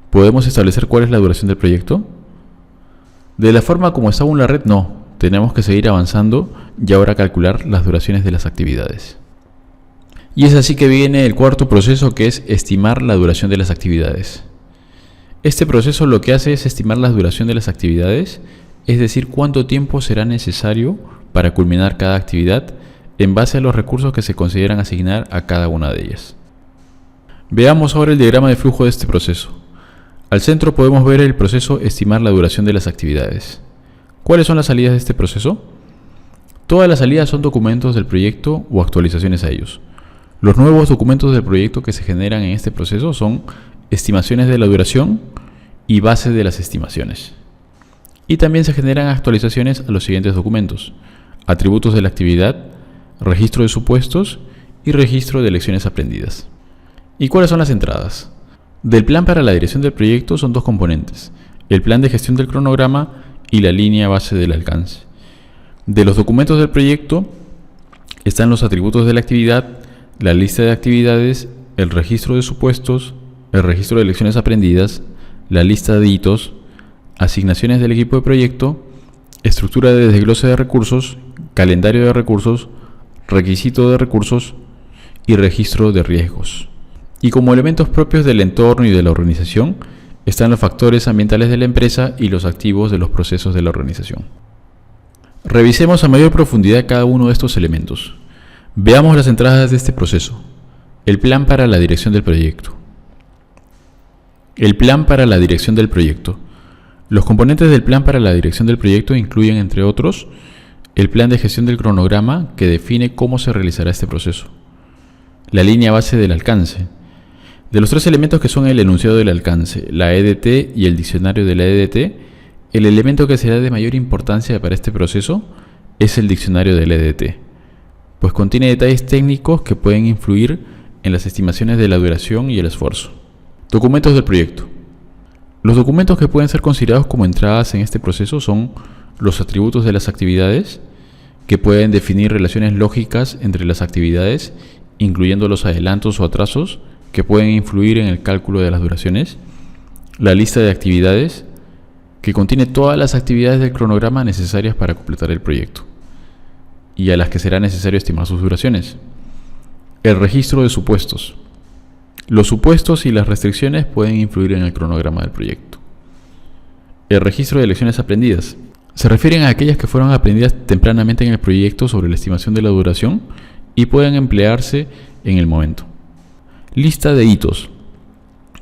Speaker 1: ¿Podemos establecer cuál es la duración del proyecto? De la forma como está aún la red, no. Tenemos que seguir avanzando y ahora calcular las duraciones de las actividades. Y es así que viene el cuarto proceso, que es estimar la duración de las actividades. Este proceso lo que hace es estimar la duración de las actividades, es decir, cuánto tiempo será necesario para culminar cada actividad en base a los recursos que se consideran asignar a cada una de ellas. Veamos ahora el diagrama de flujo de este proceso. Al centro podemos ver el proceso estimar la duración de las actividades. ¿Cuáles son las salidas de este proceso? Todas las salidas son documentos del proyecto o actualizaciones a ellos. Los nuevos documentos del proyecto que se generan en este proceso son estimaciones de la duración y base de las estimaciones. Y también se generan actualizaciones a los siguientes documentos: atributos de la actividad, registro de supuestos y registro de lecciones aprendidas. ¿Y cuáles son las entradas? Del plan para la dirección del proyecto son dos componentes: el plan de gestión del cronograma y la línea base del alcance. De los documentos del proyecto están los atributos de la actividad, la lista de actividades, el registro de supuestos, el registro de lecciones aprendidas, la lista de hitos, asignaciones del equipo de proyecto, estructura de desglose de recursos, calendario de recursos, requisito de recursos y registro de riesgos. Y como elementos propios del entorno y de la organización están los factores ambientales de la empresa y los activos de los procesos de la organización. Revisemos a mayor profundidad cada uno de estos elementos. Veamos las entradas de este proceso. El plan para la dirección del proyecto. El plan para la dirección del proyecto. Los componentes del plan para la dirección del proyecto incluyen, entre otros, el plan de gestión del cronograma, que define cómo se realizará este proceso. La línea base del alcance. De los tres elementos que son el enunciado del alcance, la EDT y el diccionario de la EDT, el elemento que será de mayor importancia para este proceso es el diccionario de la EDT, pues contiene detalles técnicos que pueden influir en las estimaciones de la duración y el esfuerzo. Documentos del proyecto. Los documentos que pueden ser considerados como entradas en este proceso son los atributos de las actividades, que pueden definir relaciones lógicas entre las actividades, incluyendo los adelantos o atrasos que pueden influir en el cálculo de las duraciones, la lista de actividades, que contiene todas las actividades del cronograma necesarias para completar el proyecto y a las que será necesario estimar sus duraciones. El registro de supuestos. Los supuestos y las restricciones pueden influir en el cronograma del proyecto. El registro de lecciones aprendidas. Se refieren a aquellas que fueron aprendidas tempranamente en el proyecto sobre la estimación de la duración y pueden emplearse en el momento. Lista de hitos,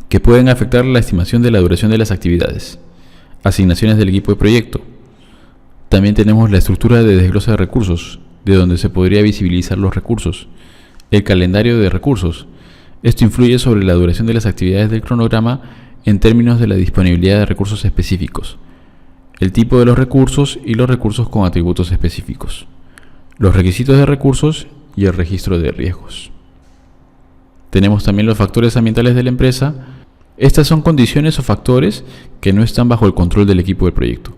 Speaker 1: que pueden afectar la estimación de la duración de las actividades. Asignaciones del equipo de proyecto. También tenemos la estructura de desglose de recursos, de donde se podría visibilizar los recursos. El calendario de recursos. Esto influye sobre la duración de las actividades del cronograma en términos de la disponibilidad de recursos específicos. el tipo de los recursos y los recursos con atributos específicos, los requisitos de recursos y el registro de riesgos. Tenemos también los factores ambientales de la empresa. Estas son condiciones o factores que no están bajo el control del equipo del proyecto.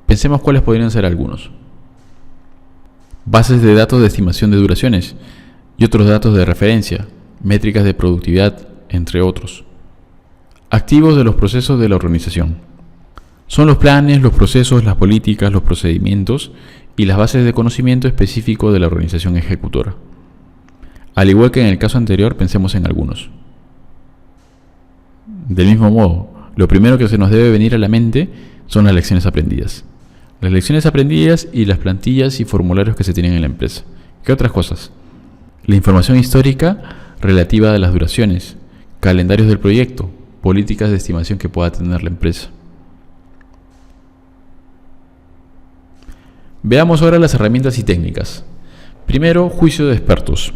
Speaker 1: Pensemos cuáles podrían ser algunos. Bases de datos de estimación de duraciones y otros datos de referencia, métricas de productividad, entre otros. Activos de los procesos de la organización. Son los planes, los procesos, las políticas, los procedimientos y las bases de conocimiento específico de la organización ejecutora. Al igual que en el caso anterior, pensemos en algunos. Del mismo modo, lo primero que se nos debe venir a la mente son las lecciones aprendidas. Las lecciones aprendidas y las plantillas y formularios que se tienen en la empresa. ¿Qué otras cosas? La información histórica relativa a las duraciones, calendarios del proyecto, políticas de estimación que pueda tener la empresa. Veamos ahora las herramientas y técnicas. Primero, juicio de expertos.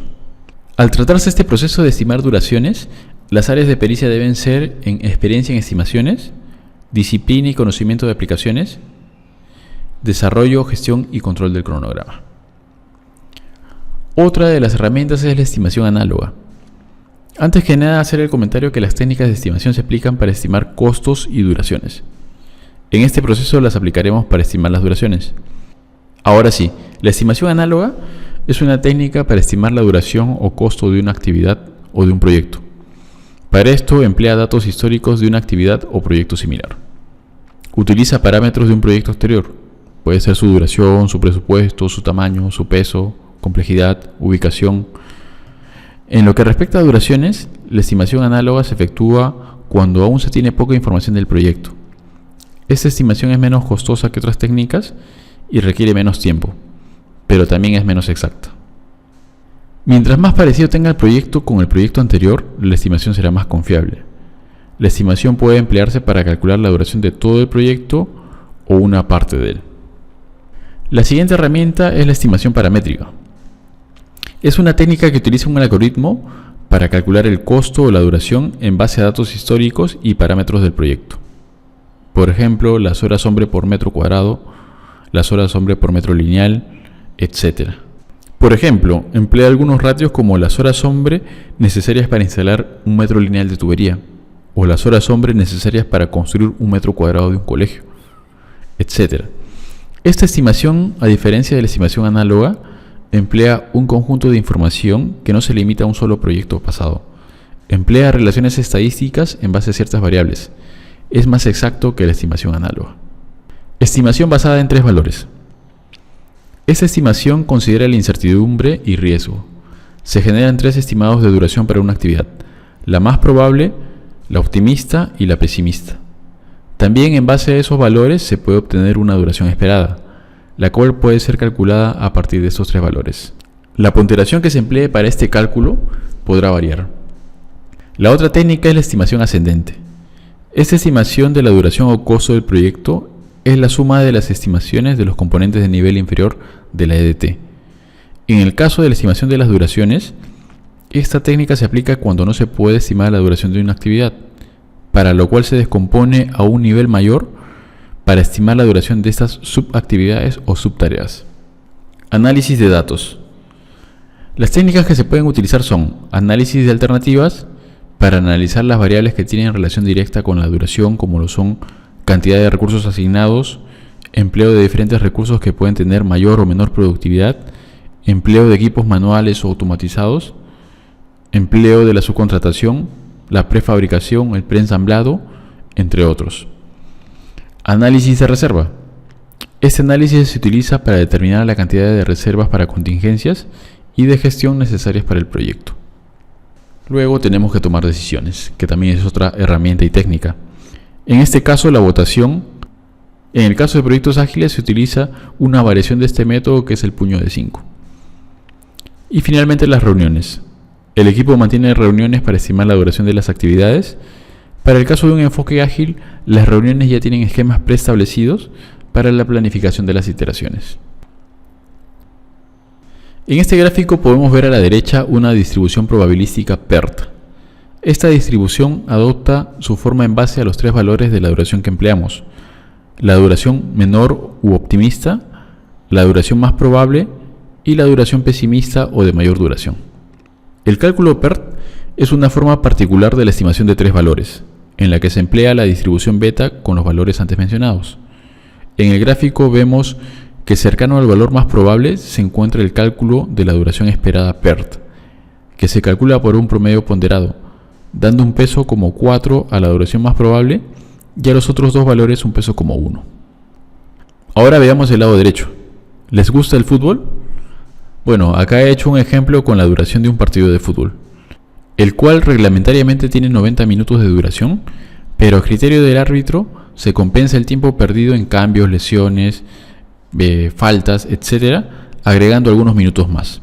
Speaker 1: Al tratarse este proceso de estimar duraciones, las áreas de pericia deben ser en experiencia en estimaciones, disciplina y conocimiento de aplicaciones, desarrollo, gestión y control del cronograma. Otra de las herramientas es la estimación análoga. Antes que nada, hacer el comentario que las técnicas de estimación se aplican para estimar costos y duraciones. En este proceso las aplicaremos para estimar las duraciones. Ahora sí, la estimación análoga es una técnica para estimar la duración o costo de una actividad o de un proyecto. Para esto emplea datos históricos de una actividad o proyecto similar. Utiliza parámetros de un proyecto anterior. Puede ser su duración, su presupuesto, su tamaño, su peso, complejidad, ubicación. En lo que respecta a duraciones, la estimación análoga se efectúa cuando aún se tiene poca información del proyecto. Esta estimación es menos costosa que otras técnicas y requiere menos tiempo, pero también es menos exacta. Mientras más parecido tenga el proyecto con el proyecto anterior, la estimación será más confiable. La estimación puede emplearse para calcular la duración de todo el proyecto o una parte de él. La siguiente herramienta es la estimación paramétrica. Es una técnica que utiliza un algoritmo para calcular el costo o la duración en base a datos históricos y parámetros del proyecto. Por ejemplo, las horas hombre por metro cuadrado, las horas hombre por metro lineal, etc. Por ejemplo, emplea algunos ratios como las horas hombre necesarias para instalar un metro lineal de tubería, o las horas hombre necesarias para construir un metro cuadrado de un colegio, etc. Esta estimación, a diferencia de la estimación análoga, emplea un conjunto de información que no se limita a un solo proyecto pasado. Emplea relaciones estadísticas en base a ciertas variables. Es más exacto que la estimación análoga. Estimación basada en 3 valores. Esta estimación considera la incertidumbre y riesgo. Se generan 3 estimados de duración para una actividad: la más probable, la optimista y la pesimista. También en base a esos valores se puede obtener una duración esperada, la cual puede ser calculada a partir de estos 3 valores. La ponderación que se emplee para este cálculo podrá variar. La otra técnica es la estimación ascendente. Esta estimación de la duración o costo del proyecto es la suma de las estimaciones de los componentes de nivel inferior de la EDT. En el caso de la estimación de las duraciones, esta técnica se aplica cuando no se puede estimar la duración de una actividad, para lo cual se descompone a un nivel mayor para estimar la duración de estas subactividades o subtareas. Análisis de datos. Las técnicas que se pueden utilizar son análisis de alternativas, para analizar las variables que tienen relación directa con la duración, como lo son cantidad de recursos asignados, empleo de diferentes recursos que pueden tener mayor o menor productividad, empleo de equipos manuales o automatizados, empleo de la subcontratación, la prefabricación, el preensamblado, entre otros. Análisis de reserva. Este análisis se utiliza para determinar la cantidad de reservas para contingencias y de gestión necesarias para el proyecto. Luego tenemos que tomar decisiones, que también es otra herramienta y técnica. En este caso, la votación. En el caso de proyectos ágiles se utiliza una variación de este método, que es el puño de 5. Y finalmente, las reuniones. El equipo mantiene reuniones para estimar la duración de las actividades. Para el caso de un enfoque ágil, las reuniones ya tienen esquemas preestablecidos para la planificación de las iteraciones. En este gráfico podemos ver a la derecha una distribución probabilística PERT. Esta distribución adopta su forma en base a los 3 valores de la duración que empleamos. la duración menor u optimista, la duración más probable y la duración pesimista o de mayor duración. El cálculo PERT es una forma particular de la estimación de tres valores, en la que se emplea la distribución beta con los valores antes mencionados. En el gráfico vemos que cercano al valor más probable se encuentra el cálculo de la duración esperada PERT, que se calcula por un promedio ponderado, dando un peso como 4 a la duración más probable y a los otros dos valores un peso como 1. Ahora veamos el lado derecho. ¿Les gusta el fútbol? Bueno, acá he hecho un ejemplo con la duración de un partido de fútbol, el cual reglamentariamente tiene 90 minutos de duración, pero a criterio del árbitro se compensa el tiempo perdido en cambios, lesiones, faltas, etc., agregando algunos minutos más.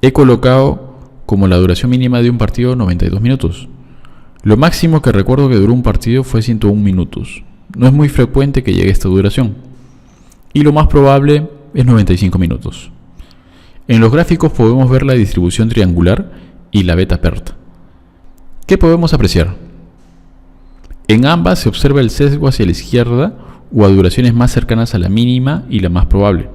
Speaker 1: He colocado como la duración mínima de un partido 92 minutos. Lo máximo que recuerdo que duró un partido fue 101 minutos. No es muy frecuente que llegue esta duración. Y lo más probable es 95 minutos. En los gráficos podemos ver la distribución triangular y la beta PERT. ¿Qué podemos apreciar? En ambas se observa el sesgo hacia la izquierda o a duraciones más cercanas a la mínima y la más probable.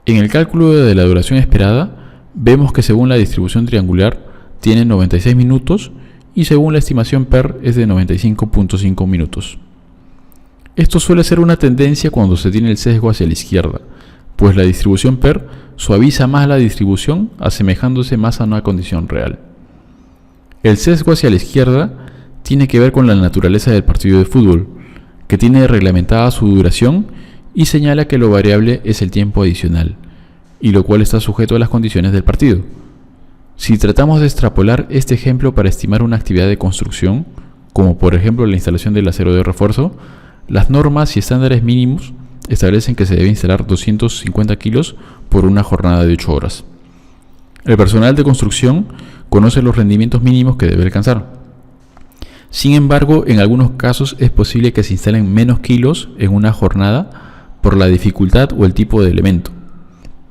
Speaker 1: En el cálculo de la duración esperada, vemos que según la distribución triangular tiene 96 minutos y según la estimación PERT es de 95.5 minutos. Esto suele ser una tendencia cuando se tiene el sesgo hacia la izquierda, pues la distribución PERT suaviza más la distribución asemejándose más a una condición real. El sesgo hacia la izquierda tiene que ver con la naturaleza del partido de fútbol, que tiene reglamentada su duración y señala que lo variable es el tiempo adicional, y lo cual está sujeto a las condiciones del partido. Si tratamos de extrapolar este ejemplo para estimar una actividad de construcción, como por ejemplo la instalación del acero de refuerzo, las normas y estándares mínimos establecen que se debe instalar 250 kilos por una jornada de 8 horas. El personal de construcción conoce los rendimientos mínimos que debe alcanzar. Sin embargo, en algunos casos es posible que se instalen menos kilos en una jornada por la dificultad o el tipo de elemento.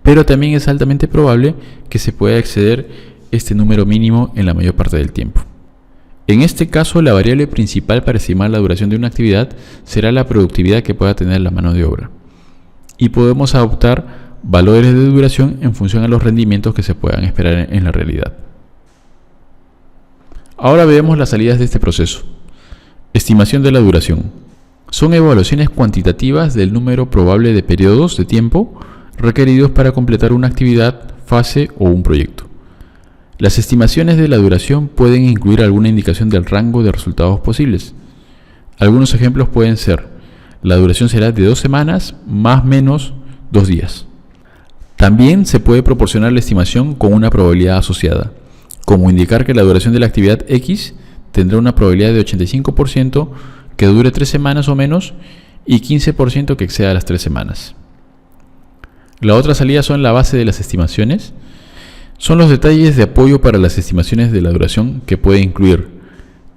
Speaker 1: Pero también es altamente probable que se pueda exceder este número mínimo en la mayor parte del tiempo. En este caso, la variable principal para estimar la duración de una actividad será la productividad que pueda tener la mano de obra. Y podemos adoptar valores de duración en función a los rendimientos que se puedan esperar en la realidad. Ahora veamos las salidas de este proceso. Estimación de la duración. Son evaluaciones cuantitativas del número probable de periodos de tiempo requeridos para completar una actividad, fase o un proyecto. Las estimaciones de la duración pueden incluir alguna indicación del rango de resultados posibles. Algunos ejemplos pueden ser: la duración será de 2 semanas más menos 2 días. También se puede proporcionar la estimación con una probabilidad asociada, como indicar que la duración de la actividad X tendrá una probabilidad de 85% que dure 3 semanas o menos y 15% que exceda las 3 semanas. La otra salida son la base de las estimaciones. Son los detalles de apoyo para las estimaciones de la duración, que puede incluir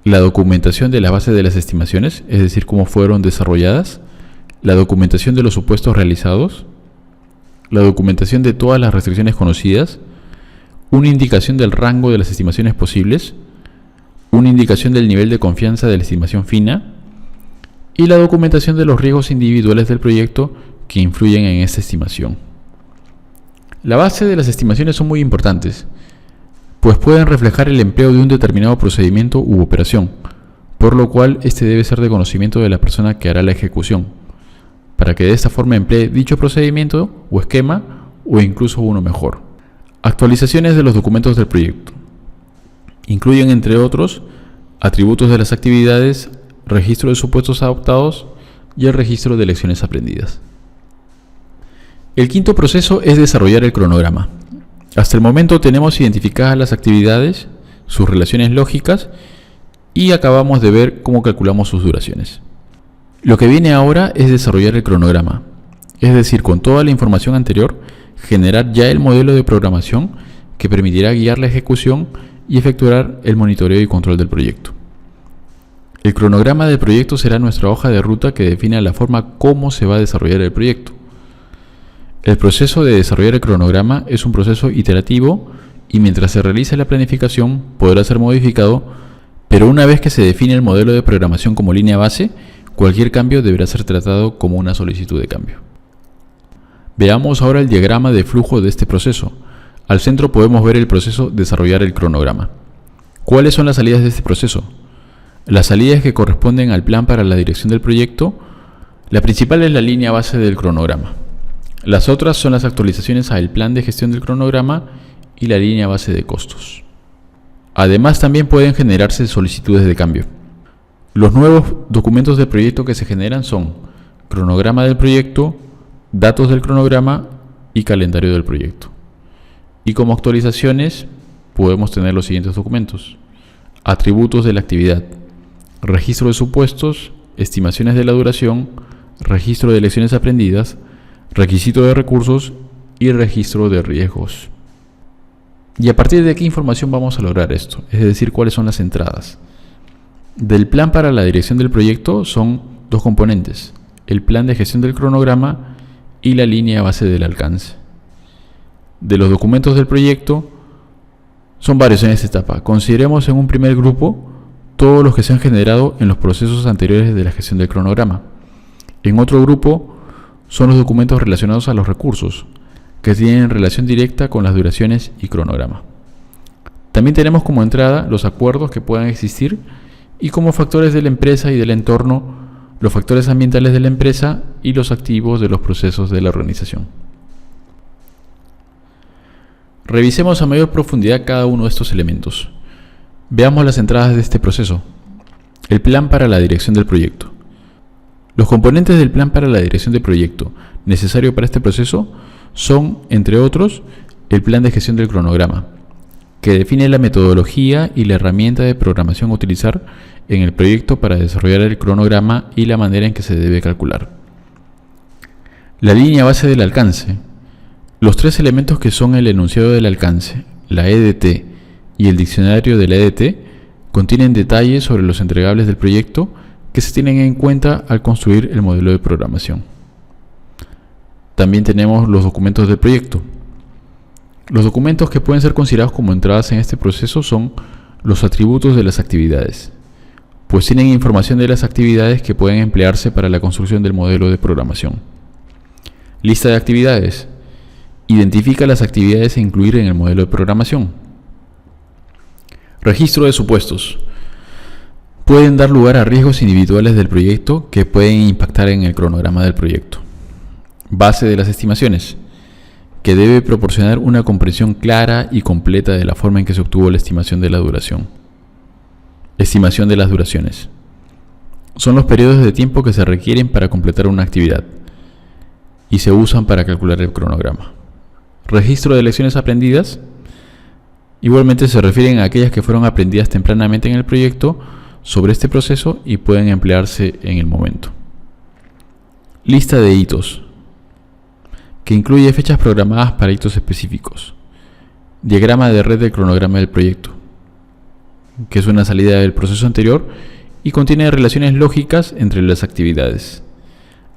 Speaker 1: la documentación de la base de las estimaciones, es decir, cómo fueron desarrolladas, la documentación de los supuestos realizados, la documentación de todas las restricciones conocidas, una indicación del rango de las estimaciones posibles, una indicación del nivel de confianza de la estimación fina y la documentación de los riesgos individuales del proyecto que influyen en esta estimación. La base de las estimaciones son muy importantes, pues pueden reflejar el empleo de un determinado procedimiento u operación, por lo cual este debe ser de conocimiento de la persona que hará la ejecución, para que de esta forma emplee dicho procedimiento o esquema o incluso uno mejor. Actualizaciones de los documentos del proyecto. Incluyen, entre otros, atributos de las actividades, registro de supuestos adoptados y el registro de lecciones aprendidas. El quinto proceso es desarrollar el cronograma. Hasta el momento tenemos identificadas las actividades, sus relaciones lógicas y acabamos de ver cómo calculamos sus duraciones. Lo que viene ahora es desarrollar el cronograma, es decir, con toda la información anterior, generar ya el modelo de programación que permitirá guiar la ejecución y efectuar el monitoreo y control del proyecto. El cronograma del proyecto será nuestra hoja de ruta que define la forma como se va a desarrollar el proyecto. El proceso de desarrollar el cronograma es un proceso iterativo y mientras se realice la planificación podrá ser modificado, pero una vez que se define el modelo de programación como línea base, cualquier cambio deberá ser tratado como una solicitud de cambio. Veamos ahora el diagrama de flujo de este proceso. Al centro podemos ver el proceso desarrollar el cronograma. ¿Cuáles son las salidas de este proceso? Las salidas que corresponden al plan para la dirección del proyecto. La principal es la línea base del cronograma. Las otras son las actualizaciones al plan de gestión del cronograma y la línea base de costos. Además, también pueden generarse solicitudes de cambio. Los nuevos documentos del proyecto que se generan son cronograma del proyecto, datos del cronograma y calendario del proyecto. Y como actualizaciones podemos tener los siguientes documentos: atributos de la actividad, registro de supuestos, estimaciones de la duración, registro de lecciones aprendidas, requisito de recursos y registro de riesgos. ¿Y a partir de qué información vamos a lograr esto? Es decir, ¿cuáles son las entradas? Del plan para la dirección del proyecto son dos componentes: el plan de gestión del cronograma y la línea base del alcance. De los documentos del proyecto son varios en esta etapa. Consideremos en un primer grupo todos los que se han generado en los procesos anteriores de la gestión del cronograma. En otro grupo son los documentos relacionados a los recursos, que tienen relación directa con las duraciones y cronograma. También tenemos como entrada los acuerdos que puedan existir y como factores de la empresa y del entorno, los factores ambientales de la empresa y los activos de los procesos de la organización. Revisemos a mayor profundidad cada uno de estos elementos. Veamos las entradas de este proceso. El plan para la dirección del proyecto. Los componentes del plan para la dirección del proyecto necesario para este proceso son, entre otros, el plan de gestión del cronograma, que define la metodología y la herramienta de programación a utilizar en el proyecto para desarrollar el cronograma y la manera en que se debe calcular. La línea base del alcance. Los tres elementos que son el enunciado del alcance, la EDT y el diccionario de la EDT contienen detalles sobre los entregables del proyecto que se tienen en cuenta al construir el modelo de programación. También tenemos los documentos del proyecto. Los documentos que pueden ser considerados como entradas en este proceso son los atributos de las actividades, pues tienen información de las actividades que pueden emplearse para la construcción del modelo de programación. Lista de actividades. Identifica las actividades a incluir en el modelo de programación. Registro de supuestos. Pueden dar lugar a riesgos individuales del proyecto que pueden impactar en el cronograma del proyecto. Base de las estimaciones, que debe proporcionar una comprensión clara y completa de la forma en que se obtuvo la estimación de la duración. Estimación de las duraciones. Son los periodos de tiempo que se requieren para completar una actividad y se usan para calcular el cronograma. Registro de lecciones aprendidas. Igualmente se refieren a aquellas que fueron aprendidas tempranamente en el proyecto sobre este proceso y pueden emplearse en el momento. Lista de hitos, que incluye fechas programadas para hitos específicos. Diagrama de red del cronograma del proyecto, que es una salida del proceso anterior y contiene relaciones lógicas entre las actividades.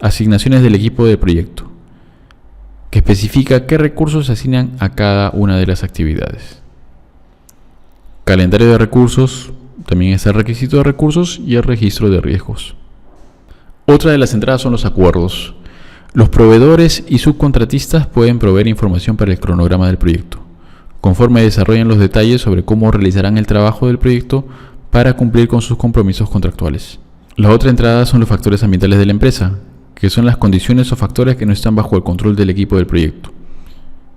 Speaker 1: Asignaciones del equipo de proyecto, que especifica qué recursos se asignan a cada una de las actividades. Calendario de recursos, también está el requisito de recursos y el registro de riesgos. Otra de las entradas son los acuerdos. Los proveedores y subcontratistas pueden proveer información para el cronograma del proyecto, conforme desarrollan los detalles sobre cómo realizarán el trabajo del proyecto para cumplir con sus compromisos contractuales. La otra entrada son los factores ambientales de la empresa, que son las condiciones o factores que no están bajo el control del equipo del proyecto.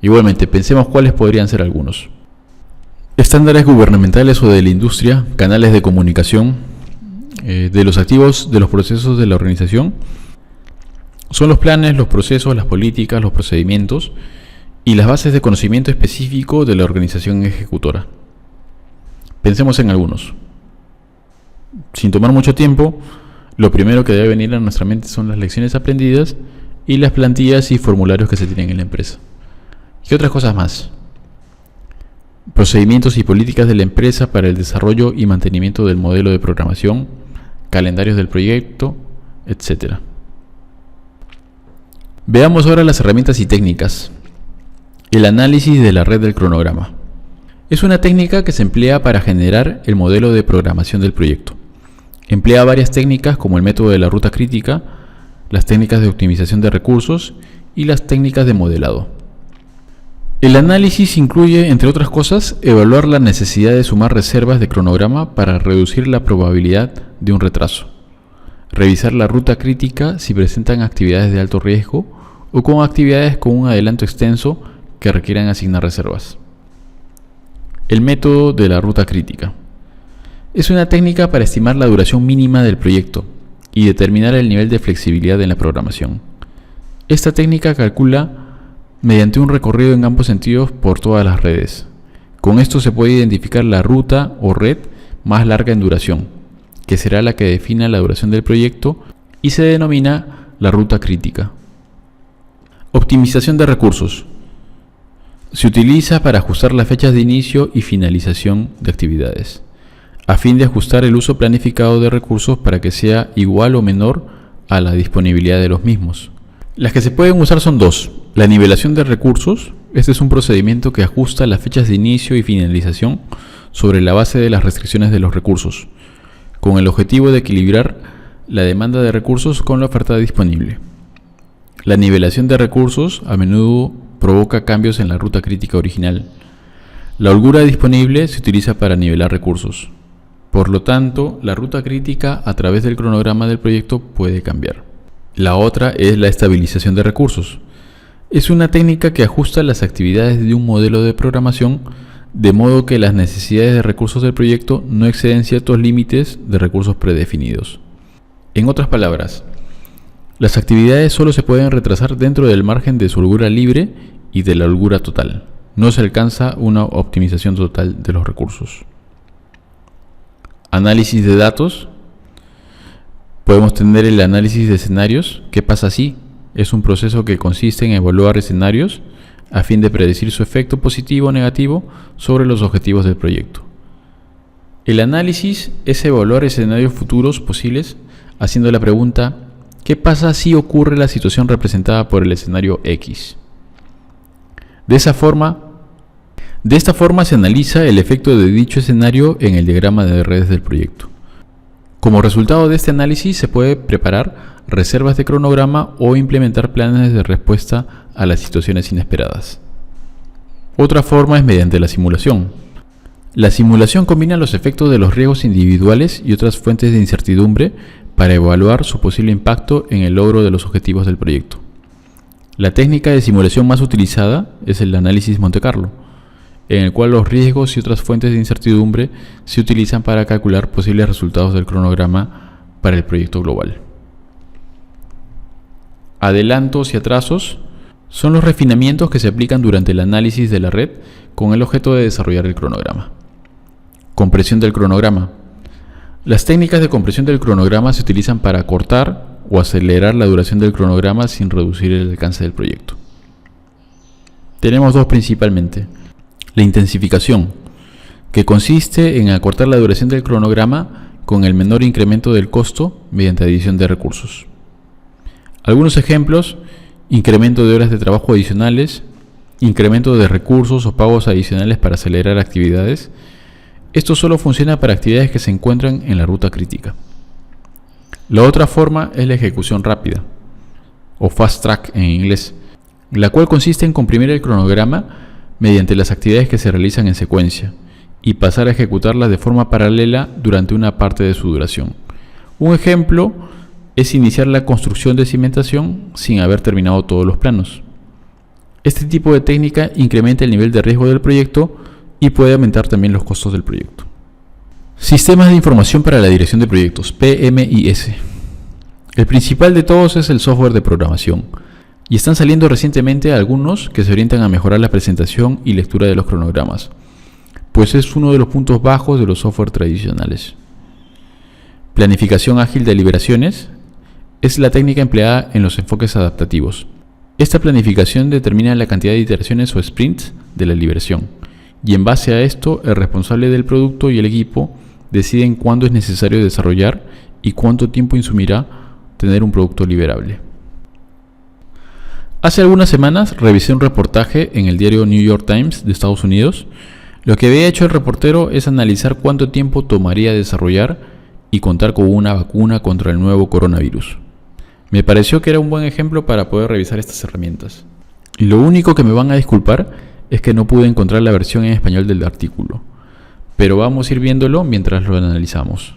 Speaker 1: Igualmente, pensemos cuáles podrían ser algunos. Estándares gubernamentales o de la industria, canales de comunicación, de los activos de los procesos de la organización. Son los planes, los procesos, las políticas, los procedimientos y las bases de conocimiento específico de la organización ejecutora. Pensemos en algunos. Sin tomar mucho tiempo, lo primero que debe venir a nuestra mente son las lecciones aprendidas y las plantillas y formularios que se tienen en la empresa. ¿Qué otras cosas más? Procedimientos y políticas de la empresa para el desarrollo y mantenimiento del modelo de programación, calendarios del proyecto, etc. Veamos ahora las herramientas y técnicas. El análisis de la red del cronograma. Es una técnica que se emplea para generar el modelo de programación del proyecto. Emplea varias técnicas como el método de la ruta crítica, las técnicas de optimización de recursos y las técnicas de modelado. El análisis incluye, entre otras cosas, evaluar la necesidad de sumar reservas de cronograma para reducir la probabilidad de un retraso, revisar la ruta crítica si presentan actividades de alto riesgo o con actividades con un adelanto extenso que requieran asignar reservas. El método de la ruta crítica es una técnica para estimar la duración mínima del proyecto y determinar el nivel de flexibilidad en la programación. Esta técnica calcula mediante un recorrido en ambos sentidos por todas las redes. Con esto se puede identificar la ruta o red más larga en duración, que será la que defina la duración del proyecto y se denomina la ruta crítica. Optimización de recursos. Se utiliza para ajustar las fechas de inicio y finalización de actividades, a fin de ajustar el uso planificado de recursos para que sea igual o menor a la disponibilidad de los mismos. Las que se pueden usar son dos. La nivelación de recursos. Este es un procedimiento que ajusta las fechas de inicio y finalización sobre la base de las restricciones de los recursos, con el objetivo de equilibrar la demanda de recursos con la oferta disponible. La nivelación de recursos a menudo provoca cambios en la ruta crítica original. La holgura disponible se utiliza para nivelar recursos. Por lo tanto, la ruta crítica a través del cronograma del proyecto puede cambiar. La otra es la estabilización de recursos. Es una técnica que ajusta las actividades de un modelo de programación de modo que las necesidades de recursos del proyecto no exceden ciertos límites de recursos predefinidos. En otras palabras, las actividades solo se pueden retrasar dentro del margen de su holgura libre y de la holgura total. No se alcanza una optimización total de los recursos. Análisis de datos. Podemos tener el análisis de escenarios. ¿Qué pasa si? Es un proceso que consiste en evaluar escenarios a fin de predecir su efecto positivo o negativo sobre los objetivos del proyecto. El análisis es evaluar escenarios futuros posibles haciendo la pregunta ¿qué pasa si ocurre la situación representada por el escenario X? De esta forma se analiza el efecto de dicho escenario en el diagrama de redes del proyecto. Como resultado de este análisis se puede preparar reservas de cronograma o implementar planes de respuesta a las situaciones inesperadas. Otra forma es mediante la simulación. La simulación combina los efectos de los riesgos individuales y otras fuentes de incertidumbre para evaluar su posible impacto en el logro de los objetivos del proyecto. La técnica de simulación más utilizada es el análisis Monte Carlo, en el cual los riesgos y otras fuentes de incertidumbre se utilizan para calcular posibles resultados del cronograma para el proyecto global. Adelantos y atrasos son los refinamientos que se aplican durante el análisis de la red con el objeto de desarrollar el cronograma. Compresión del cronograma. Las técnicas de compresión del cronograma se utilizan para acortar o acelerar la duración del cronograma sin reducir el alcance del proyecto. Tenemos dos principalmente. La intensificación, que consiste en acortar la duración del cronograma con el menor incremento del costo mediante adición de recursos. Algunos ejemplos: incremento de horas de trabajo adicionales, incremento de recursos o pagos adicionales para acelerar actividades. Esto solo funciona para actividades que se encuentran en la ruta crítica. La otra forma es la ejecución rápida, o fast track en inglés, la cual consiste en comprimir el cronograma mediante las actividades que se realizan en secuencia y pasar a ejecutarlas de forma paralela durante una parte de su duración. Un ejemplo es iniciar la construcción de cimentación sin haber terminado todos los planos. Este tipo de técnica incrementa el nivel de riesgo del proyecto y puede aumentar también los costos del proyecto. Sistemas de información para la dirección de proyectos, PMIS. El principal de todos es el software de programación, y están saliendo recientemente algunos que se orientan a mejorar la presentación y lectura de los cronogramas, pues es uno de los puntos bajos de los software tradicionales. Planificación ágil de liberaciones es la técnica empleada en los enfoques adaptativos. Esta planificación determina la cantidad de iteraciones o sprints de la liberación, y en base a esto el responsable del producto y el equipo deciden cuándo es necesario desarrollar y cuánto tiempo insumirá tener un producto liberable. Hace algunas semanas revisé un reportaje en el diario New York Times de Estados Unidos. Lo que había hecho el reportero es analizar cuánto tiempo tomaría desarrollar y contar con una vacuna contra el nuevo coronavirus. Me pareció que era un buen ejemplo para poder revisar estas herramientas. Lo único que me van a disculpar es que no pude encontrar la versión en español del artículo, pero vamos a ir viéndolo mientras lo analizamos.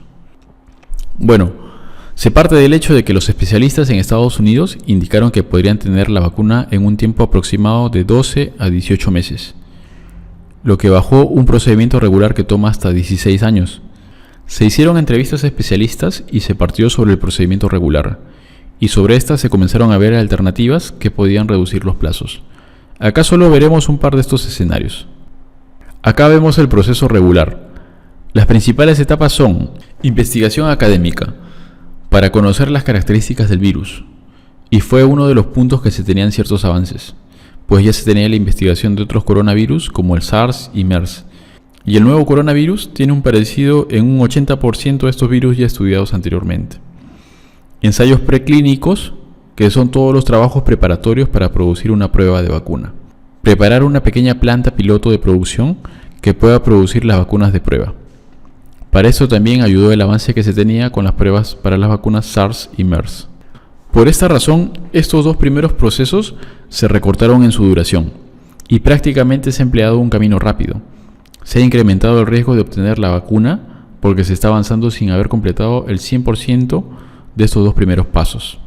Speaker 1: Bueno, se parte del hecho de que los especialistas en Estados Unidos indicaron que podrían tener la vacuna en un tiempo aproximado de 12 a 18 meses, lo que bajó un procedimiento regular que toma hasta 16 años. Se hicieron entrevistas a especialistas y se partió sobre el procedimiento regular, y sobre estas se comenzaron a ver alternativas que podían reducir los plazos. Acá solo veremos un par de estos escenarios. Acá vemos el proceso regular. Las principales etapas son investigación académica, para conocer las características del virus, y fue uno de los puntos que se tenían ciertos avances, pues ya se tenía la investigación de otros coronavirus como el SARS y MERS, y el nuevo coronavirus tiene un parecido en un 80% de estos virus ya estudiados anteriormente. Ensayos preclínicos, que son todos los trabajos preparatorios para producir una prueba de vacuna. Preparar una pequeña planta piloto de producción que pueda producir las vacunas de prueba. Para eso también ayudó el avance que se tenía con las pruebas para las vacunas SARS y MERS. Por esta razón, estos dos primeros procesos se recortaron en su duración y prácticamente se ha empleado un camino rápido. Se ha incrementado el riesgo de obtener la vacuna porque se está avanzando sin haber completado el 100% de estos dos primeros pasos.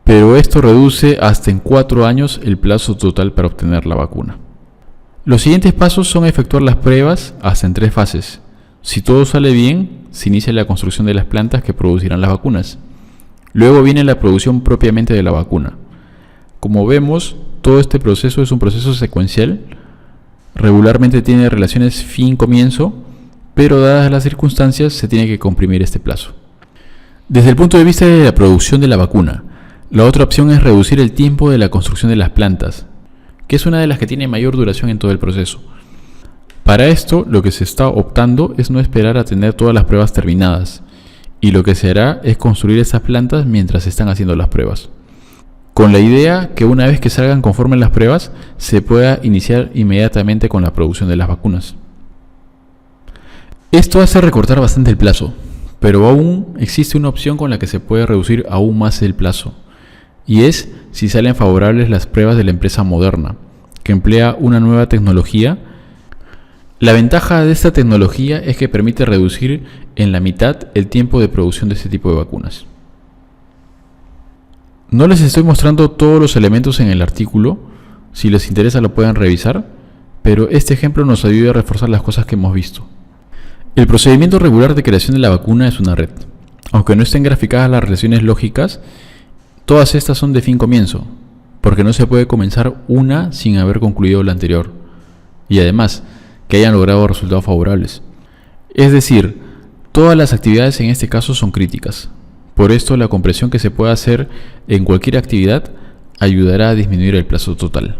Speaker 1: Pero esto reduce hasta en 4 años el plazo total para obtener la vacuna. Los siguientes pasos son efectuar las pruebas hasta en 3 fases. Si todo sale bien, se inicia la construcción de las plantas que producirán las vacunas. Luego viene la producción propiamente de la vacuna. Como vemos, todo este proceso es un proceso secuencial. Regularmente tiene relaciones fin-comienzo, pero dadas las circunstancias se tiene que comprimir este plazo. Desde el punto de vista de la producción de la vacuna, la otra opción es reducir el tiempo de la construcción de las plantas, que es una de las que tiene mayor duración en todo el proceso. Para esto, lo que se está optando es no esperar a tener todas las pruebas terminadas, y lo que se hará es construir esas plantas mientras se están haciendo las pruebas, con la idea que una vez que salgan conforme las pruebas, se pueda iniciar inmediatamente con la producción de las vacunas. Esto hace recortar bastante el plazo, pero aún existe una opción con la que se puede reducir aún más el plazo, y es si salen favorables las pruebas de la empresa Moderna, que emplea una nueva tecnología. La ventaja de esta tecnología es que permite reducir en la mitad el tiempo de producción de este tipo de vacunas. No les estoy mostrando todos los elementos en el artículo, si les interesa lo pueden revisar, pero este ejemplo nos ayuda a reforzar las cosas que hemos visto. El procedimiento regular de creación de la vacuna es una red. Aunque no estén graficadas las relaciones lógicas, todas estas son de fin comienzo, porque no se puede comenzar una sin haber concluido la anterior, y además que hayan logrado resultados favorables. Es decir, todas las actividades en este caso son críticas. Por esto la compresión que se pueda hacer en cualquier actividad ayudará a disminuir el plazo total.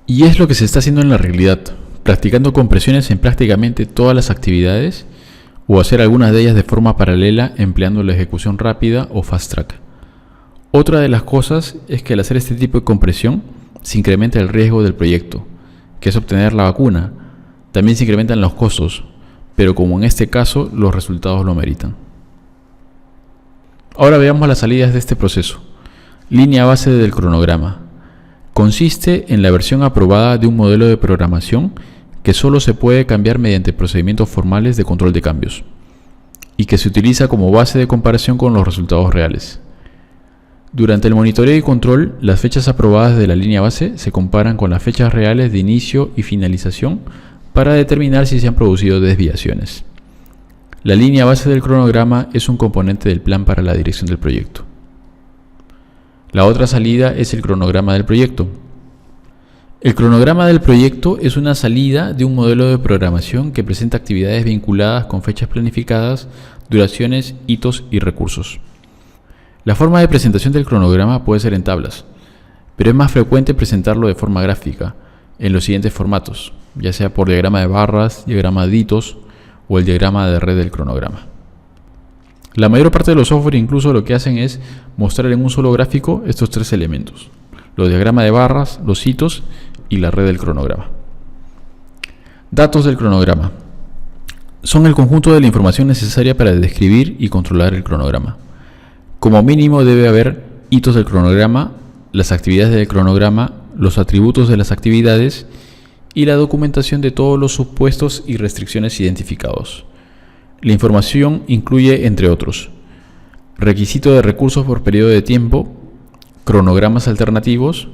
Speaker 1: Y es lo que se está haciendo en la realidad, practicando compresiones en prácticamente todas las actividades o hacer algunas de ellas de forma paralela empleando la ejecución rápida o fast track. Otra de las cosas es que al hacer este tipo de compresión se incrementa el riesgo del proyecto, que es obtener la vacuna. También se incrementan los costos, pero como en este caso los resultados lo meritan. Ahora veamos las salidas de este proceso. Línea base del cronograma. Consiste en la versión aprobada de un modelo de programación que solo se puede cambiar mediante procedimientos formales de control de cambios y que se utiliza como base de comparación con los resultados reales. Durante el monitoreo y control, las fechas aprobadas de la línea base se comparan con las fechas reales de inicio y finalización para determinar si se han producido desviaciones. La línea base del cronograma es un componente del plan para la dirección del proyecto. La otra salida es el cronograma del proyecto. El cronograma del proyecto es una salida de un modelo de programación que presenta actividades vinculadas con fechas planificadas, duraciones, hitos y recursos. La forma de presentación del cronograma puede ser en tablas, pero es más frecuente presentarlo de forma gráfica, en los siguientes formatos, ya sea por diagrama de barras, diagrama de hitos o el diagrama de red del cronograma. La mayor parte de los software incluso lo que hacen es mostrar en un solo gráfico estos 3 elementos, los diagramas de barras, los hitos y la red del cronograma. Datos del cronograma. Son el conjunto de la información necesaria para describir y controlar el cronograma. Como mínimo debe haber hitos del cronograma, las actividades del cronograma, los atributos de las actividades y la documentación de todos los supuestos y restricciones identificados. La información incluye, entre otros, requisito de recursos por periodo de tiempo, cronogramas alternativos,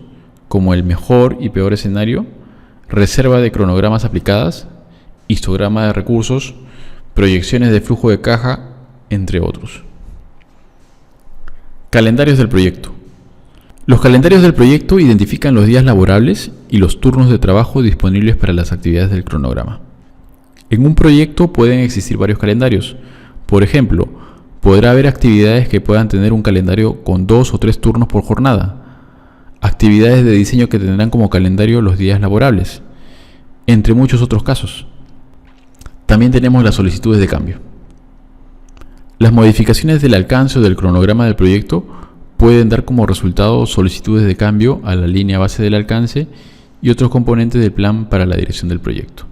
Speaker 1: como el mejor y peor escenario, reserva de cronogramas aplicadas, histograma de recursos, proyecciones de flujo de caja, entre otros. Calendarios del proyecto. Los calendarios del proyecto identifican los días laborables y los turnos de trabajo disponibles para las actividades del cronograma. En un proyecto pueden existir varios calendarios. Por ejemplo, podrá haber actividades que puedan tener un calendario con 2 o 3 turnos por jornada, actividades de diseño que tendrán como calendario los días laborables, entre muchos otros casos. También tenemos las solicitudes de cambio. Las modificaciones del alcance o del cronograma del proyecto pueden dar como resultado solicitudes de cambio a la línea base del alcance y otros componentes del plan para la dirección del proyecto.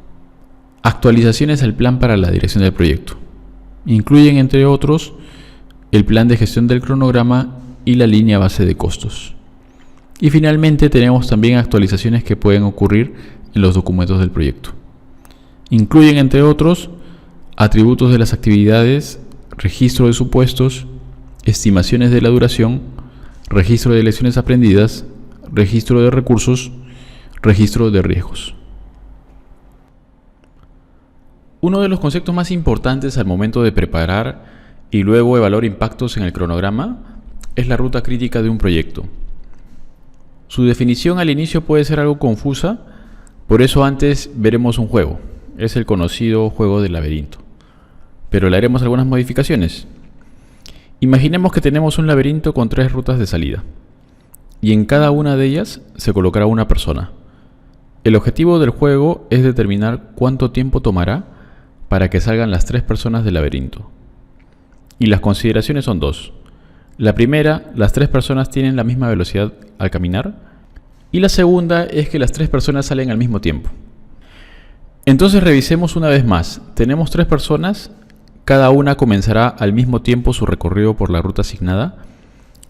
Speaker 1: Actualizaciones al plan para la dirección del proyecto. Incluyen, entre otros, el plan de gestión del cronograma y la línea base de costos. Y finalmente tenemos también actualizaciones que pueden ocurrir en los documentos del proyecto. Incluyen, entre otros, atributos de las actividades, registro de supuestos, estimaciones de la duración, registro de lecciones aprendidas, registro de recursos, registro de riesgos. Uno de los conceptos más importantes al momento de preparar y luego evaluar impactos en el cronograma es la ruta crítica de un proyecto. Su definición al inicio puede ser algo confusa, por eso antes veremos un juego. Es el conocido juego del laberinto. Pero le haremos algunas modificaciones. Imaginemos que tenemos un laberinto con 3 rutas de salida, y en cada una de ellas se colocará una persona. El objetivo del juego es determinar cuánto tiempo tomará para que salgan las 3 personas del laberinto. Y las consideraciones son 2. La primera, las 3 personas tienen la misma velocidad al caminar, y la segunda es que las 3 personas salen al mismo tiempo. Entonces revisemos una vez más. Tenemos 3 personas, cada una comenzará al mismo tiempo su recorrido por la ruta asignada.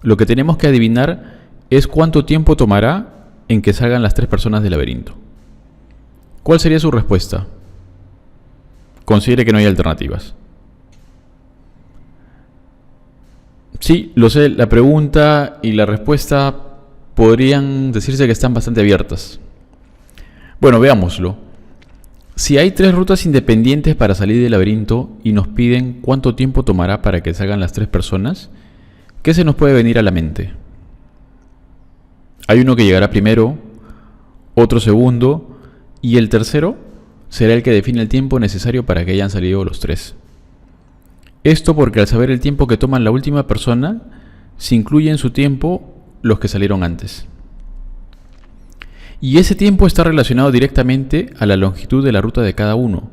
Speaker 1: Lo que tenemos que adivinar es cuánto tiempo tomará en que salgan las 3 personas del laberinto. ¿Cuál sería su respuesta? Considere que no hay alternativas. Sí, lo sé, la pregunta y la respuesta podrían decirse que están bastante abiertas. Bueno, veámoslo. Si hay 3 rutas independientes para salir del laberinto y nos piden cuánto tiempo tomará para que salgan las 3 personas, ¿qué se nos puede venir a la mente? Hay uno que llegará primero, otro segundo, y el tercero será el que define el tiempo necesario para que hayan salido los 3. Esto porque al saber el tiempo que toma la última persona, se incluye en su tiempo los que salieron antes. Y ese tiempo está relacionado directamente a la longitud de la ruta de cada uno.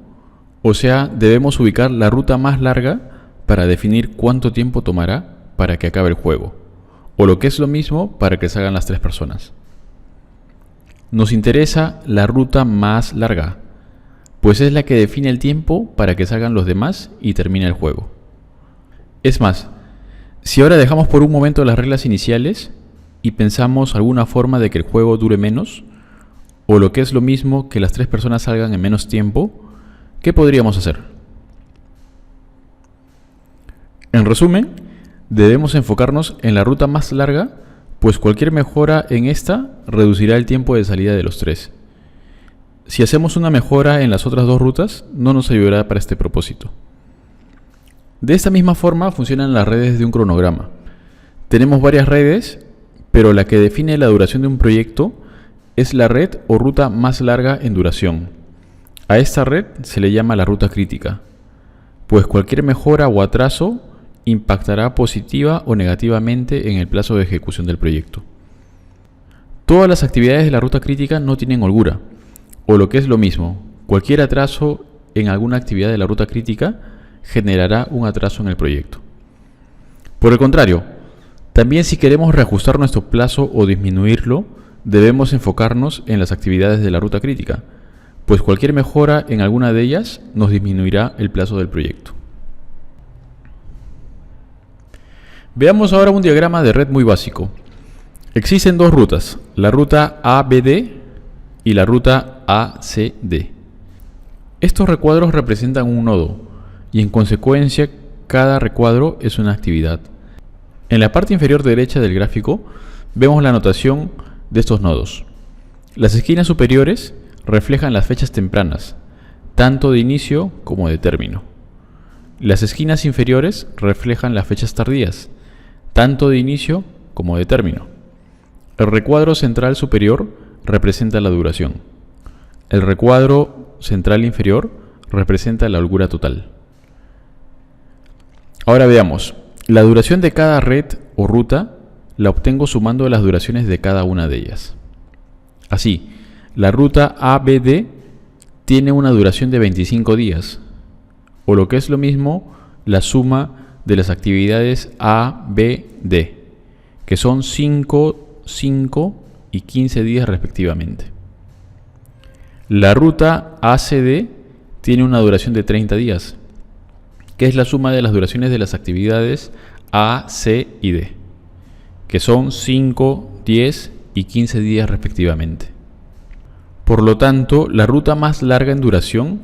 Speaker 1: O sea, debemos ubicar la ruta más larga para definir cuánto tiempo tomará para que acabe el juego. O lo que es lo mismo, para que salgan las 3 personas. Nos interesa la ruta más larga, pues es la que define el tiempo para que salgan los demás y termine el juego. Es más, si ahora dejamos por un momento las reglas iniciales y pensamos alguna forma de que el juego dure menos, o lo que es lo mismo que las 3 personas salgan en menos tiempo, ¿qué podríamos hacer? En resumen, debemos enfocarnos en la ruta más larga, pues cualquier mejora en esta reducirá el tiempo de salida de los 3. Si hacemos una mejora en las otras 2 rutas, no nos ayudará para este propósito. De esta misma forma funcionan las redes de un cronograma. Tenemos varias redes, pero la que define la duración de un proyecto es la red o ruta más larga en duración. A esta red se le llama la ruta crítica, pues cualquier mejora o atraso impactará positiva o negativamente en el plazo de ejecución del proyecto. Todas las actividades de la ruta crítica no tienen holgura, o lo que es lo mismo, cualquier atraso en alguna actividad de la ruta crítica generará un atraso en el proyecto. Por el contrario, también si queremos reajustar nuestro plazo o disminuirlo, debemos enfocarnos en las actividades de la ruta crítica, pues cualquier mejora en alguna de ellas nos disminuirá el plazo del proyecto. Veamos ahora un diagrama de red muy básico. Existen dos rutas, la ruta ABD y la ruta ACD. Estos recuadros representan un nodo y en consecuencia cada recuadro es una actividad. En la parte inferior derecha del gráfico vemos la notación de estos nodos. Las esquinas superiores reflejan las fechas tempranas, tanto de inicio como de término. Las esquinas inferiores reflejan las fechas tardías, tanto de inicio como de término. El recuadro central superior representa la duración. El recuadro central inferior representa la holgura total. Ahora veamos, la duración de cada red o ruta la obtengo sumando las duraciones de cada una de ellas. Así, la ruta ABD tiene una duración de 25 días, o lo que es lo mismo, la suma de las actividades ABD, que son 5, 5 y 15 días respectivamente. La ruta ACD tiene una duración de 30 días, que es la suma de las duraciones de las actividades A, C y D, que son 5, 10 y 15 días respectivamente. Por lo tanto, la ruta más larga en duración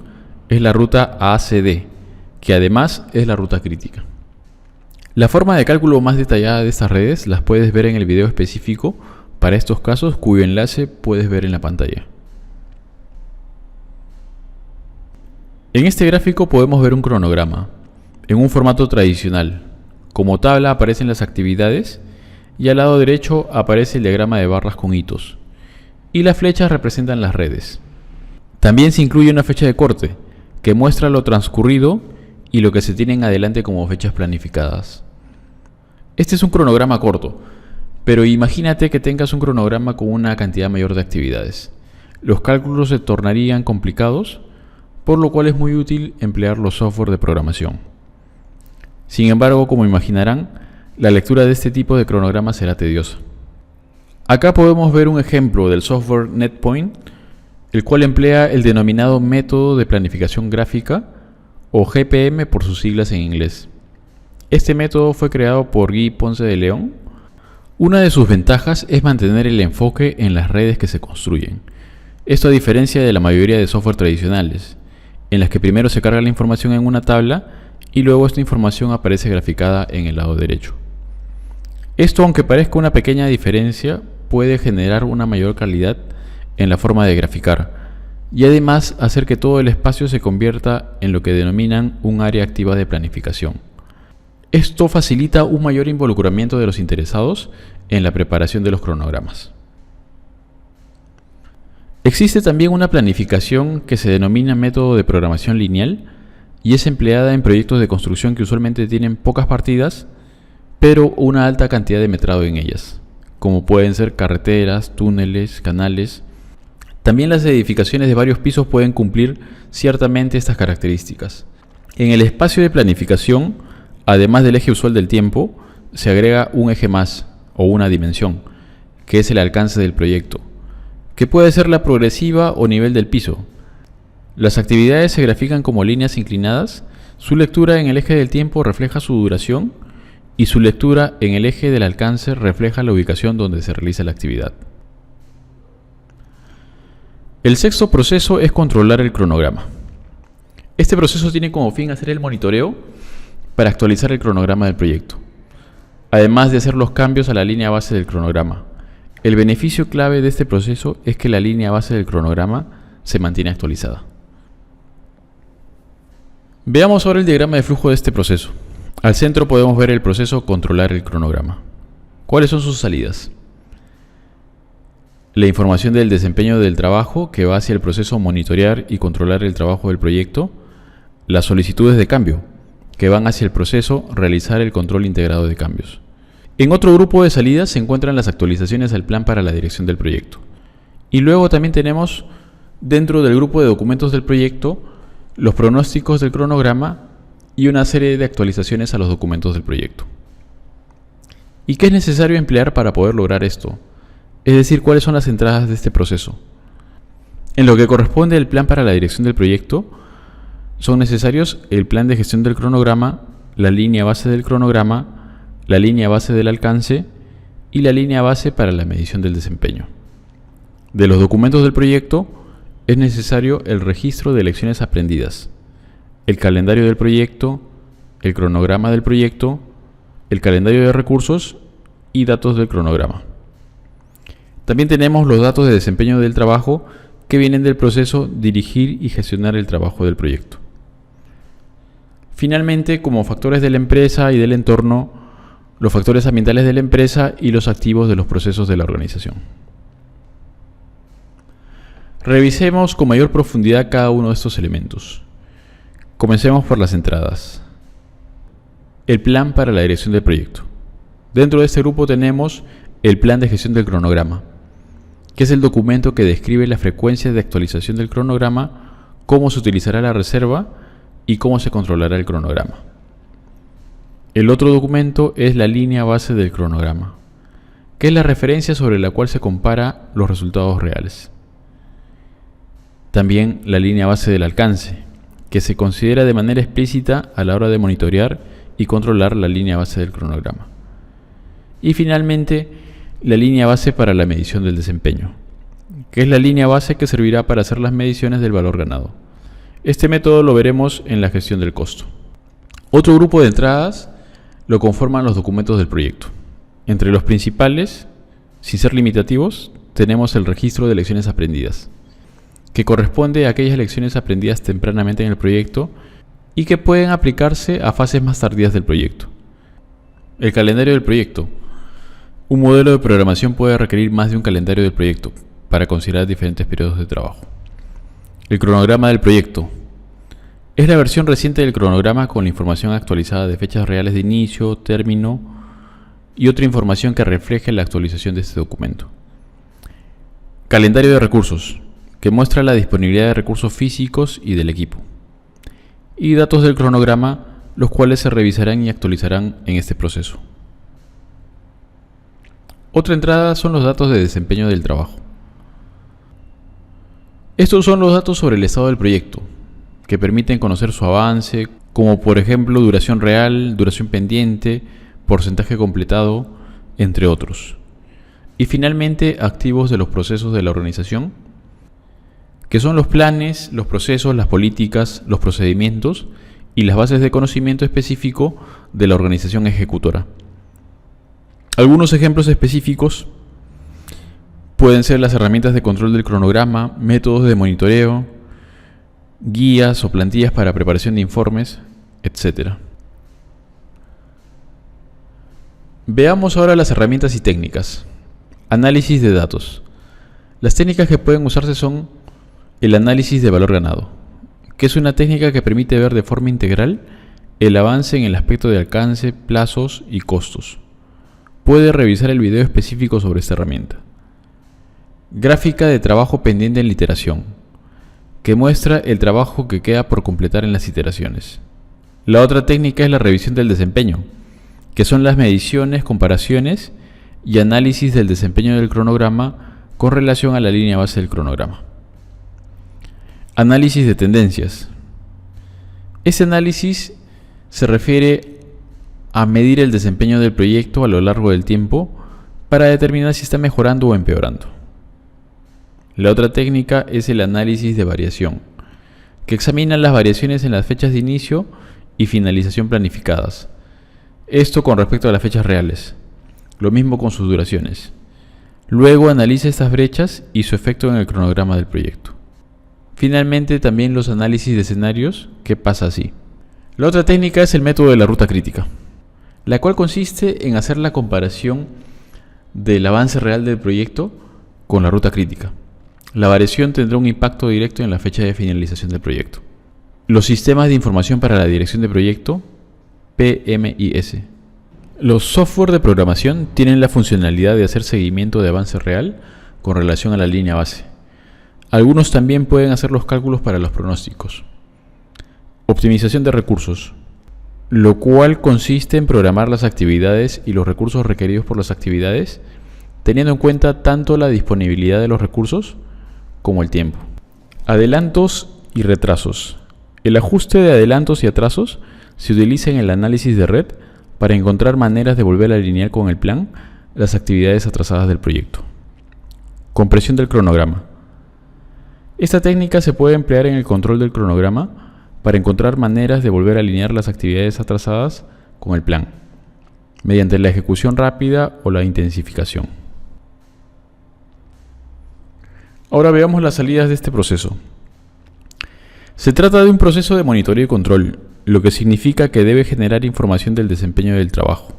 Speaker 1: es la ruta ACD, que además es la ruta crítica. La forma de cálculo más detallada de estas redes las puedes ver en el video específico para estos casos, cuyo enlace puedes ver en la pantalla. En este gráfico podemos ver un cronograma en un formato tradicional. Como tabla aparecen las actividades y al lado derecho aparece el diagrama de barras con hitos y las flechas representan las redes. También se incluye una fecha de corte que muestra lo transcurrido y lo que se tiene en adelante como fechas planificadas. Este es un cronograma corto, pero imagínate que tengas un cronograma con una cantidad mayor de actividades. Los cálculos se tornarían complicados, por lo cual es muy útil emplear los software de programación. Sin embargo, como imaginarán, la lectura de este tipo de cronograma será tediosa. Acá podemos ver un ejemplo del software NetPoint, el cual emplea el denominado método de planificación gráfica, o GPM por sus siglas en inglés. Este método fue creado por Guy Ponce de León. Una de sus ventajas es mantener el enfoque en las redes que se construyen. Esto a diferencia de la mayoría de software tradicionales, en las que primero se carga la información en una tabla y luego esta información aparece graficada en el lado derecho. Esto, aunque parezca una pequeña diferencia, puede generar una mayor calidad en la forma de graficar y además hacer que todo el espacio se convierta en lo que denominan un área activa de planificación. Esto facilita un mayor involucramiento de los interesados en la preparación de los cronogramas. Existe también una planificación que se denomina método de programación lineal y es empleada en proyectos de construcción que usualmente tienen pocas partidas, pero una alta cantidad de metrado en ellas, como pueden ser carreteras, túneles, canales. También las edificaciones de varios pisos pueden cumplir ciertamente estas características. En el espacio de planificación, además del eje usual del tiempo, se agrega un eje más, o una dimensión, que es el alcance del proyecto, que puede ser la progresiva o nivel del piso. Las actividades se grafican como líneas inclinadas, su lectura en el eje del tiempo refleja su duración y su lectura en el eje del alcance refleja la ubicación donde se realiza la actividad. El sexto proceso es controlar el cronograma. Este proceso tiene como fin hacer el monitoreo para actualizar el cronograma del proyecto, además de hacer los cambios a la línea base del cronograma. El beneficio clave de este proceso es que la línea base del cronograma se mantiene actualizada. Veamos ahora el diagrama de flujo de este proceso. Al centro podemos ver el proceso controlar el cronograma. ¿Cuáles son sus salidas? La información del desempeño del trabajo que va hacia el proceso monitorear y controlar el trabajo del proyecto. Las solicitudes de cambio que van hacia el proceso realizar el control integrado de cambios. En otro grupo de salidas se encuentran las actualizaciones al plan para la dirección del proyecto. Y luego también tenemos dentro del grupo de documentos del proyecto los pronósticos del cronograma y una serie de actualizaciones a los documentos del proyecto. ¿Y qué es necesario emplear para poder lograr esto? Es decir, ¿cuáles son las entradas de este proceso? En lo que corresponde al plan para la dirección del proyecto, son necesarios el plan de gestión del cronograma, la línea base del cronograma, la línea base del alcance y la línea base para la medición del desempeño. De los documentos del proyecto, es necesario el registro de lecciones aprendidas, el calendario del proyecto, el cronograma del proyecto, el calendario de recursos y datos del cronograma. También tenemos los datos de desempeño del trabajo que vienen del proceso dirigir y gestionar el trabajo del proyecto. Finalmente, como factores de la empresa y del entorno, los factores ambientales de la empresa y los activos de los procesos de la organización. Revisemos con mayor profundidad cada uno de estos elementos. Comencemos por las entradas. El plan para la dirección del proyecto. Dentro de este grupo tenemos el plan de gestión del cronograma, que es el documento que describe la frecuencia de actualización del cronograma, cómo se utilizará la reserva y cómo se controlará el cronograma. El otro documento es la línea base del cronograma, que es la referencia sobre la cual se compara los resultados reales. También la línea base del alcance, que se considera de manera explícita a la hora de monitorear y controlar la línea base del cronograma. Y finalmente, la línea base para la medición del desempeño, que es la línea base que servirá para hacer las mediciones del valor ganado. Este método lo veremos en la gestión del costo. Otro grupo de entradas lo conforman los documentos del proyecto. Entre los principales, sin ser limitativos, tenemos el registro de lecciones aprendidas, que corresponde a aquellas lecciones aprendidas tempranamente en el proyecto y que pueden aplicarse a fases más tardías del proyecto. El calendario del proyecto. Un modelo de programación puede requerir más de un calendario del proyecto para considerar diferentes periodos de trabajo. El cronograma del proyecto. Es la versión reciente del cronograma con la información actualizada de fechas reales de inicio, término y otra información que refleje la actualización de este documento. Calendario de recursos, que muestra la disponibilidad de recursos físicos y del equipo. Y datos del cronograma, los cuales se revisarán y actualizarán en este proceso. Otra entrada son los datos de desempeño del trabajo. Estos son los datos sobre el estado del proyecto, que permiten conocer su avance, como por ejemplo duración real, duración pendiente, porcentaje completado, entre otros. Y finalmente, activos de los procesos de la organización, que son los planes, los procesos, las políticas, los procedimientos y las bases de conocimiento específico de la organización ejecutora. Algunos ejemplos específicos pueden ser las herramientas de control del cronograma, métodos de monitoreo, guías o plantillas para preparación de informes, etc. Veamos ahora las herramientas y técnicas. Análisis de datos. Las técnicas que pueden usarse son el análisis de valor ganado, que es una técnica que permite ver de forma integral el avance en el aspecto de alcance, plazos y costos. Puede revisar el video específico sobre esta herramienta. Gráfica de trabajo pendiente en la iteración, que muestra el trabajo que queda por completar en las iteraciones. La otra técnica es la revisión del desempeño, que son las mediciones, comparaciones y análisis del desempeño del cronograma con relación a la línea base del cronograma. Análisis de tendencias. Ese análisis se refiere a medir el desempeño del proyecto a lo largo del tiempo para determinar si está mejorando o empeorando. La otra técnica es el análisis de variación, que examina las variaciones en las fechas de inicio y finalización planificadas. Esto con respecto a las fechas reales, lo mismo con sus duraciones. Luego analiza estas brechas y su efecto en el cronograma del proyecto. Finalmente, también los análisis de escenarios, que pasa así. La otra técnica es el método de la ruta crítica, la cual consiste en hacer la comparación del avance real del proyecto con la ruta crítica. La variación tendrá un impacto directo en la fecha de finalización del proyecto. Los sistemas de información para la dirección de proyecto, PMIS. Los software de programación tienen la funcionalidad de hacer seguimiento de avance real con relación a la línea base. Algunos también pueden hacer los cálculos para los pronósticos. Optimización de recursos, lo cual consiste en programar las actividades y los recursos requeridos por las actividades, teniendo en cuenta tanto la disponibilidad de los recursos como el tiempo. Adelantos y retrasos. El ajuste de adelantos y atrasos se utiliza en el análisis de red para encontrar maneras de volver a alinear con el plan las actividades atrasadas del proyecto. Compresión del cronograma. Esta técnica se puede emplear en el control del cronograma para encontrar maneras de volver a alinear las actividades atrasadas con el plan, mediante la ejecución rápida o la intensificación. Ahora veamos las salidas de este proceso. Se trata de un proceso de monitoreo y control, lo que significa que debe generar información del desempeño del trabajo,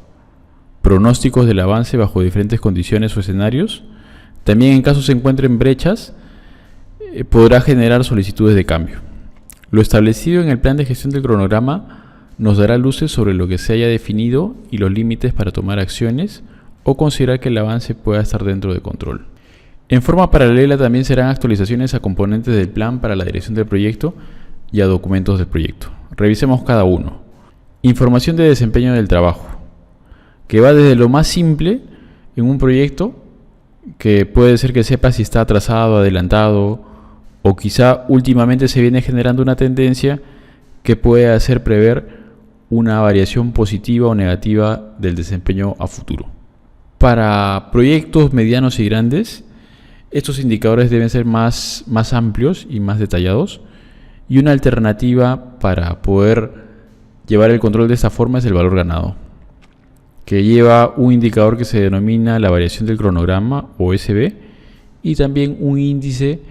Speaker 1: pronósticos del avance bajo diferentes condiciones o escenarios. También, en caso se encuentren brechas, podrá generar solicitudes de cambio. Lo establecido en el plan de gestión del cronograma nos dará luces sobre lo que se haya definido y los límites para tomar acciones o considerar que el avance pueda estar dentro de control. En forma paralela también serán actualizaciones a componentes del plan para la dirección del proyecto y a documentos del proyecto. Revisemos cada uno. Información de desempeño del trabajo, que va desde lo más simple en un proyecto, que puede ser que sepa si está atrasado, adelantado, o quizá últimamente se viene generando una tendencia que puede hacer prever una variación positiva o negativa del desempeño a futuro. Para proyectos medianos y grandes, estos indicadores deben ser más amplios y más detallados, y una alternativa para poder llevar el control de esta forma es el valor ganado, que lleva un indicador que se denomina la variación del cronograma o SB, y también un índice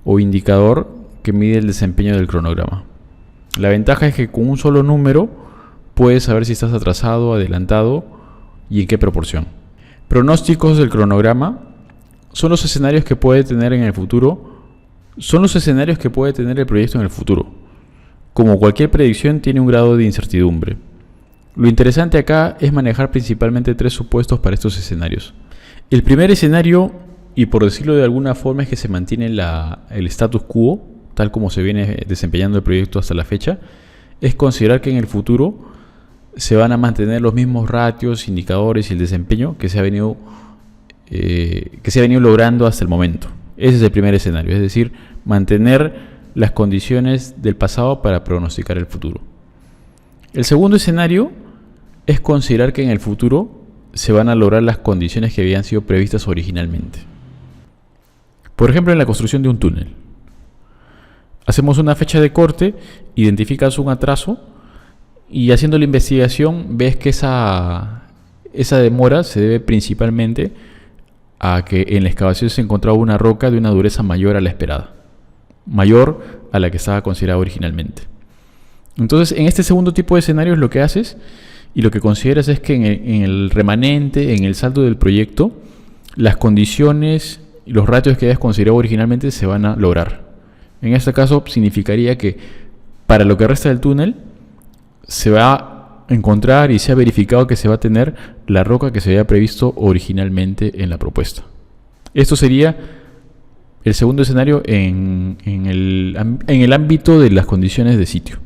Speaker 1: o indicador que mide el desempeño del cronograma. La ventaja es que con un solo número puedes saber si estás atrasado, adelantado y en qué proporción. Pronósticos del cronograma son los escenarios que puede tener en el futuro. Son los escenarios que puede tener el proyecto en el futuro. Como cualquier predicción, tiene un grado de incertidumbre. Lo interesante acá es manejar principalmente 3 supuestos para estos escenarios. El primer escenario, y por decirlo de alguna forma, es que se mantiene el status quo, tal como se viene desempeñando el proyecto hasta la fecha, es considerar que en el futuro se van a mantener los mismos ratios, indicadores y el desempeño que se ha venido logrando hasta el momento. Ese es el primer escenario, es decir, mantener las condiciones del pasado para pronosticar el futuro. El segundo escenario es considerar que en el futuro se van a lograr las condiciones que habían sido previstas originalmente. Por ejemplo, en la construcción de un túnel. Hacemos una fecha de corte, identificas un atraso y haciendo la investigación ves que esa demora se debe principalmente a que en la excavación se encontraba una roca de una dureza mayor a la esperada, mayor a la que estaba considerada originalmente. Entonces, en este segundo tipo de escenarios lo que haces y lo que consideras es que en el remanente, en el saldo del proyecto, las condiciones y los ratios que hayas considerado originalmente se van a lograr. En este caso significaría que para lo que resta del túnel se va a encontrar y se ha verificado que se va a tener la roca que se había previsto originalmente en la propuesta. Esto sería el segundo escenario en el ámbito de las condiciones de sitio.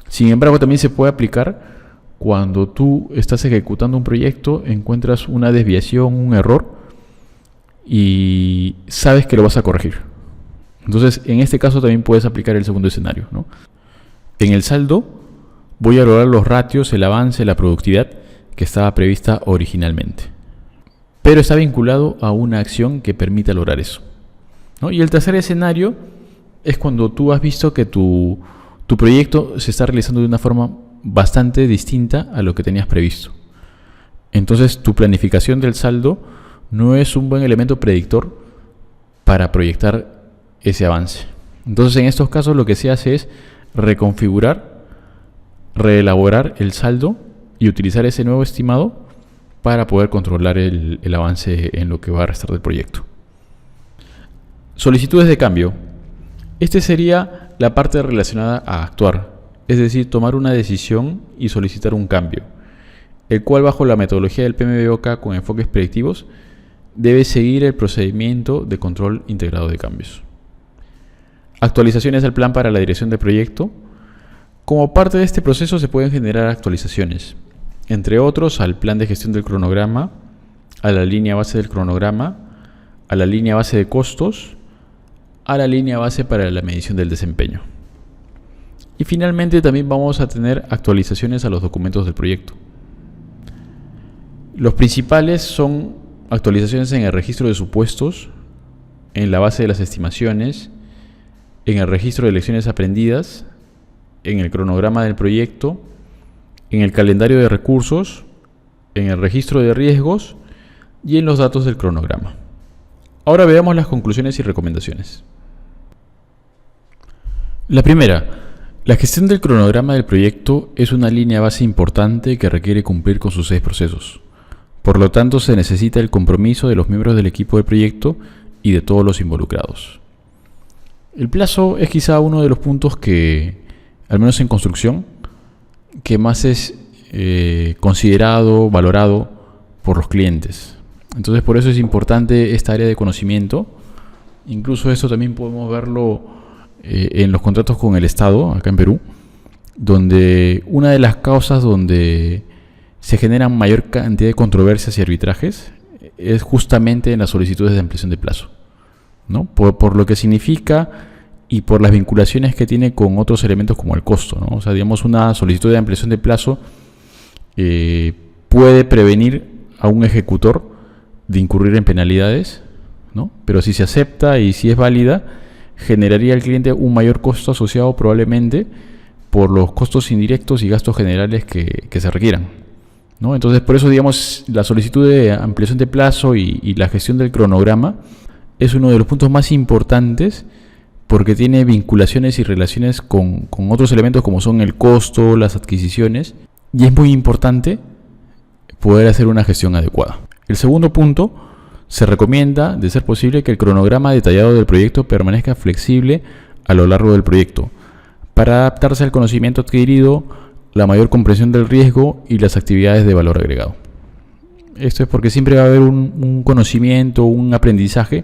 Speaker 1: Sin embargo, también se puede aplicar cuando tú estás ejecutando un proyecto, encuentras una desviación, un error y sabes que lo vas a corregir. Entonces, en este caso también puedes aplicar el segundo escenario, ¿no? En el saldo voy a lograr los ratios, el avance, la productividad que estaba prevista originalmente, pero está vinculado a una acción que permita lograr eso, ¿no? Y el tercer escenario es cuando tú has visto que tu proyecto se está realizando de una forma bastante distinta a lo que tenías previsto. Entonces, tu planificación del saldo no es un buen elemento predictor para proyectar ese avance. Entonces, en estos casos lo que se hace es reconfigurar, reelaborar el saldo y utilizar ese nuevo estimado para poder controlar el avance en lo que va a restar del proyecto. Solicitudes de cambio. Este sería la parte relacionada a actuar, es decir, tomar una decisión y solicitar un cambio, el cual bajo la metodología del PMBOK con enfoques predictivos debe seguir el procedimiento de control integrado de cambios. Actualizaciones al plan para la dirección del proyecto. Como parte de este proceso se pueden generar actualizaciones, entre otros al plan de gestión del cronograma, a la línea base del cronograma, a la línea base de costos, a la línea base para la medición del desempeño. Y finalmente también vamos a tener actualizaciones a los documentos del proyecto. Los principales son actualizaciones en el registro de supuestos, en la base de las estimaciones, en el registro de lecciones aprendidas, en el cronograma del proyecto, en el calendario de recursos, en el registro de riesgos y en los datos del cronograma. Ahora veamos las conclusiones y recomendaciones. La primera, la gestión del cronograma del proyecto es una línea base importante que requiere cumplir con sus 6 procesos. Por lo tanto, se necesita el compromiso de los miembros del equipo del proyecto y de todos los involucrados. El plazo es quizá uno de los puntos que, al menos en construcción, que más es considerado, valorado por los clientes. Entonces, por eso es importante esta área de conocimiento. Incluso esto también podemos verlo en los contratos con el Estado, acá en Perú, donde una de las causas donde se generan mayor cantidad de controversias y arbitrajes es justamente en las solicitudes de ampliación de plazo, ¿no? Por lo que significa y por las vinculaciones que tiene con otros elementos como el costo, ¿no? O sea, digamos, una solicitud de ampliación de plazo puede prevenir a un ejecutor de incurrir en penalidades, ¿no? Pero si se acepta y si es válida, generaría al cliente un mayor costo asociado probablemente por los costos indirectos y gastos generales que se requieran, ¿no? Entonces, por eso, digamos, la solicitud de ampliación de plazo y la gestión del cronograma es uno de los puntos más importantes porque tiene vinculaciones y relaciones con otros elementos como son el costo, las adquisiciones, y es muy importante poder hacer una gestión adecuada. El segundo punto, se recomienda, de ser posible, que el cronograma detallado del proyecto permanezca flexible a lo largo del proyecto para adaptarse al conocimiento adquirido, la mayor comprensión del riesgo y las actividades de valor agregado. Esto es porque siempre va a haber un conocimiento, un aprendizaje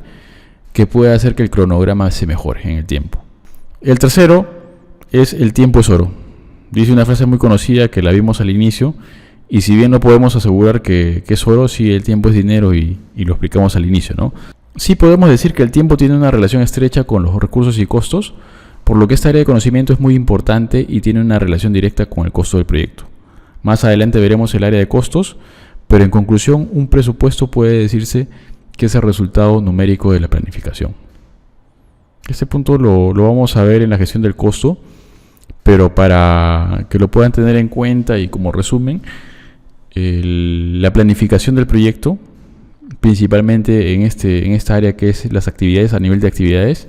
Speaker 1: que puede hacer que el cronograma se mejore en el tiempo. El tercero es el tiempo es oro. Dice una frase muy conocida que la vimos al inicio, y si bien no podemos asegurar que es oro, sí, el tiempo es dinero y lo explicamos al inicio, ¿no? Sí podemos decir que el tiempo tiene una relación estrecha con los recursos y costos, por lo que esta área de conocimiento es muy importante y tiene una relación directa con el costo del proyecto. Más adelante veremos el área de costos, pero en conclusión, un presupuesto puede decirse que es el resultado numérico de la planificación. Este punto lo vamos a ver en la gestión del costo, pero para que lo puedan tener en cuenta y como resumen, la planificación del proyecto, principalmente en esta área que es las actividades, a nivel de actividades,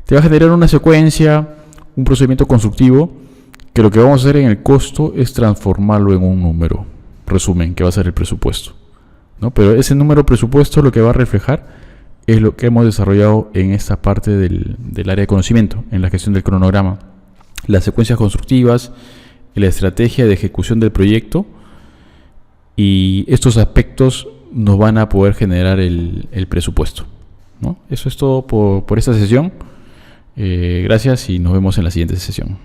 Speaker 1: te va a generar una secuencia, un procedimiento constructivo, que lo que vamos a hacer en el costo es transformarlo en un número, resumen, que va a ser el presupuesto, ¿no? Pero ese número presupuesto lo que va a reflejar es lo que hemos desarrollado en esta parte del área de conocimiento, en la gestión del cronograma, las secuencias constructivas, la estrategia de ejecución del proyecto, y estos aspectos nos van a poder generar el presupuesto, ¿no? Eso es todo por esta sesión. Gracias y nos vemos en la siguiente sesión.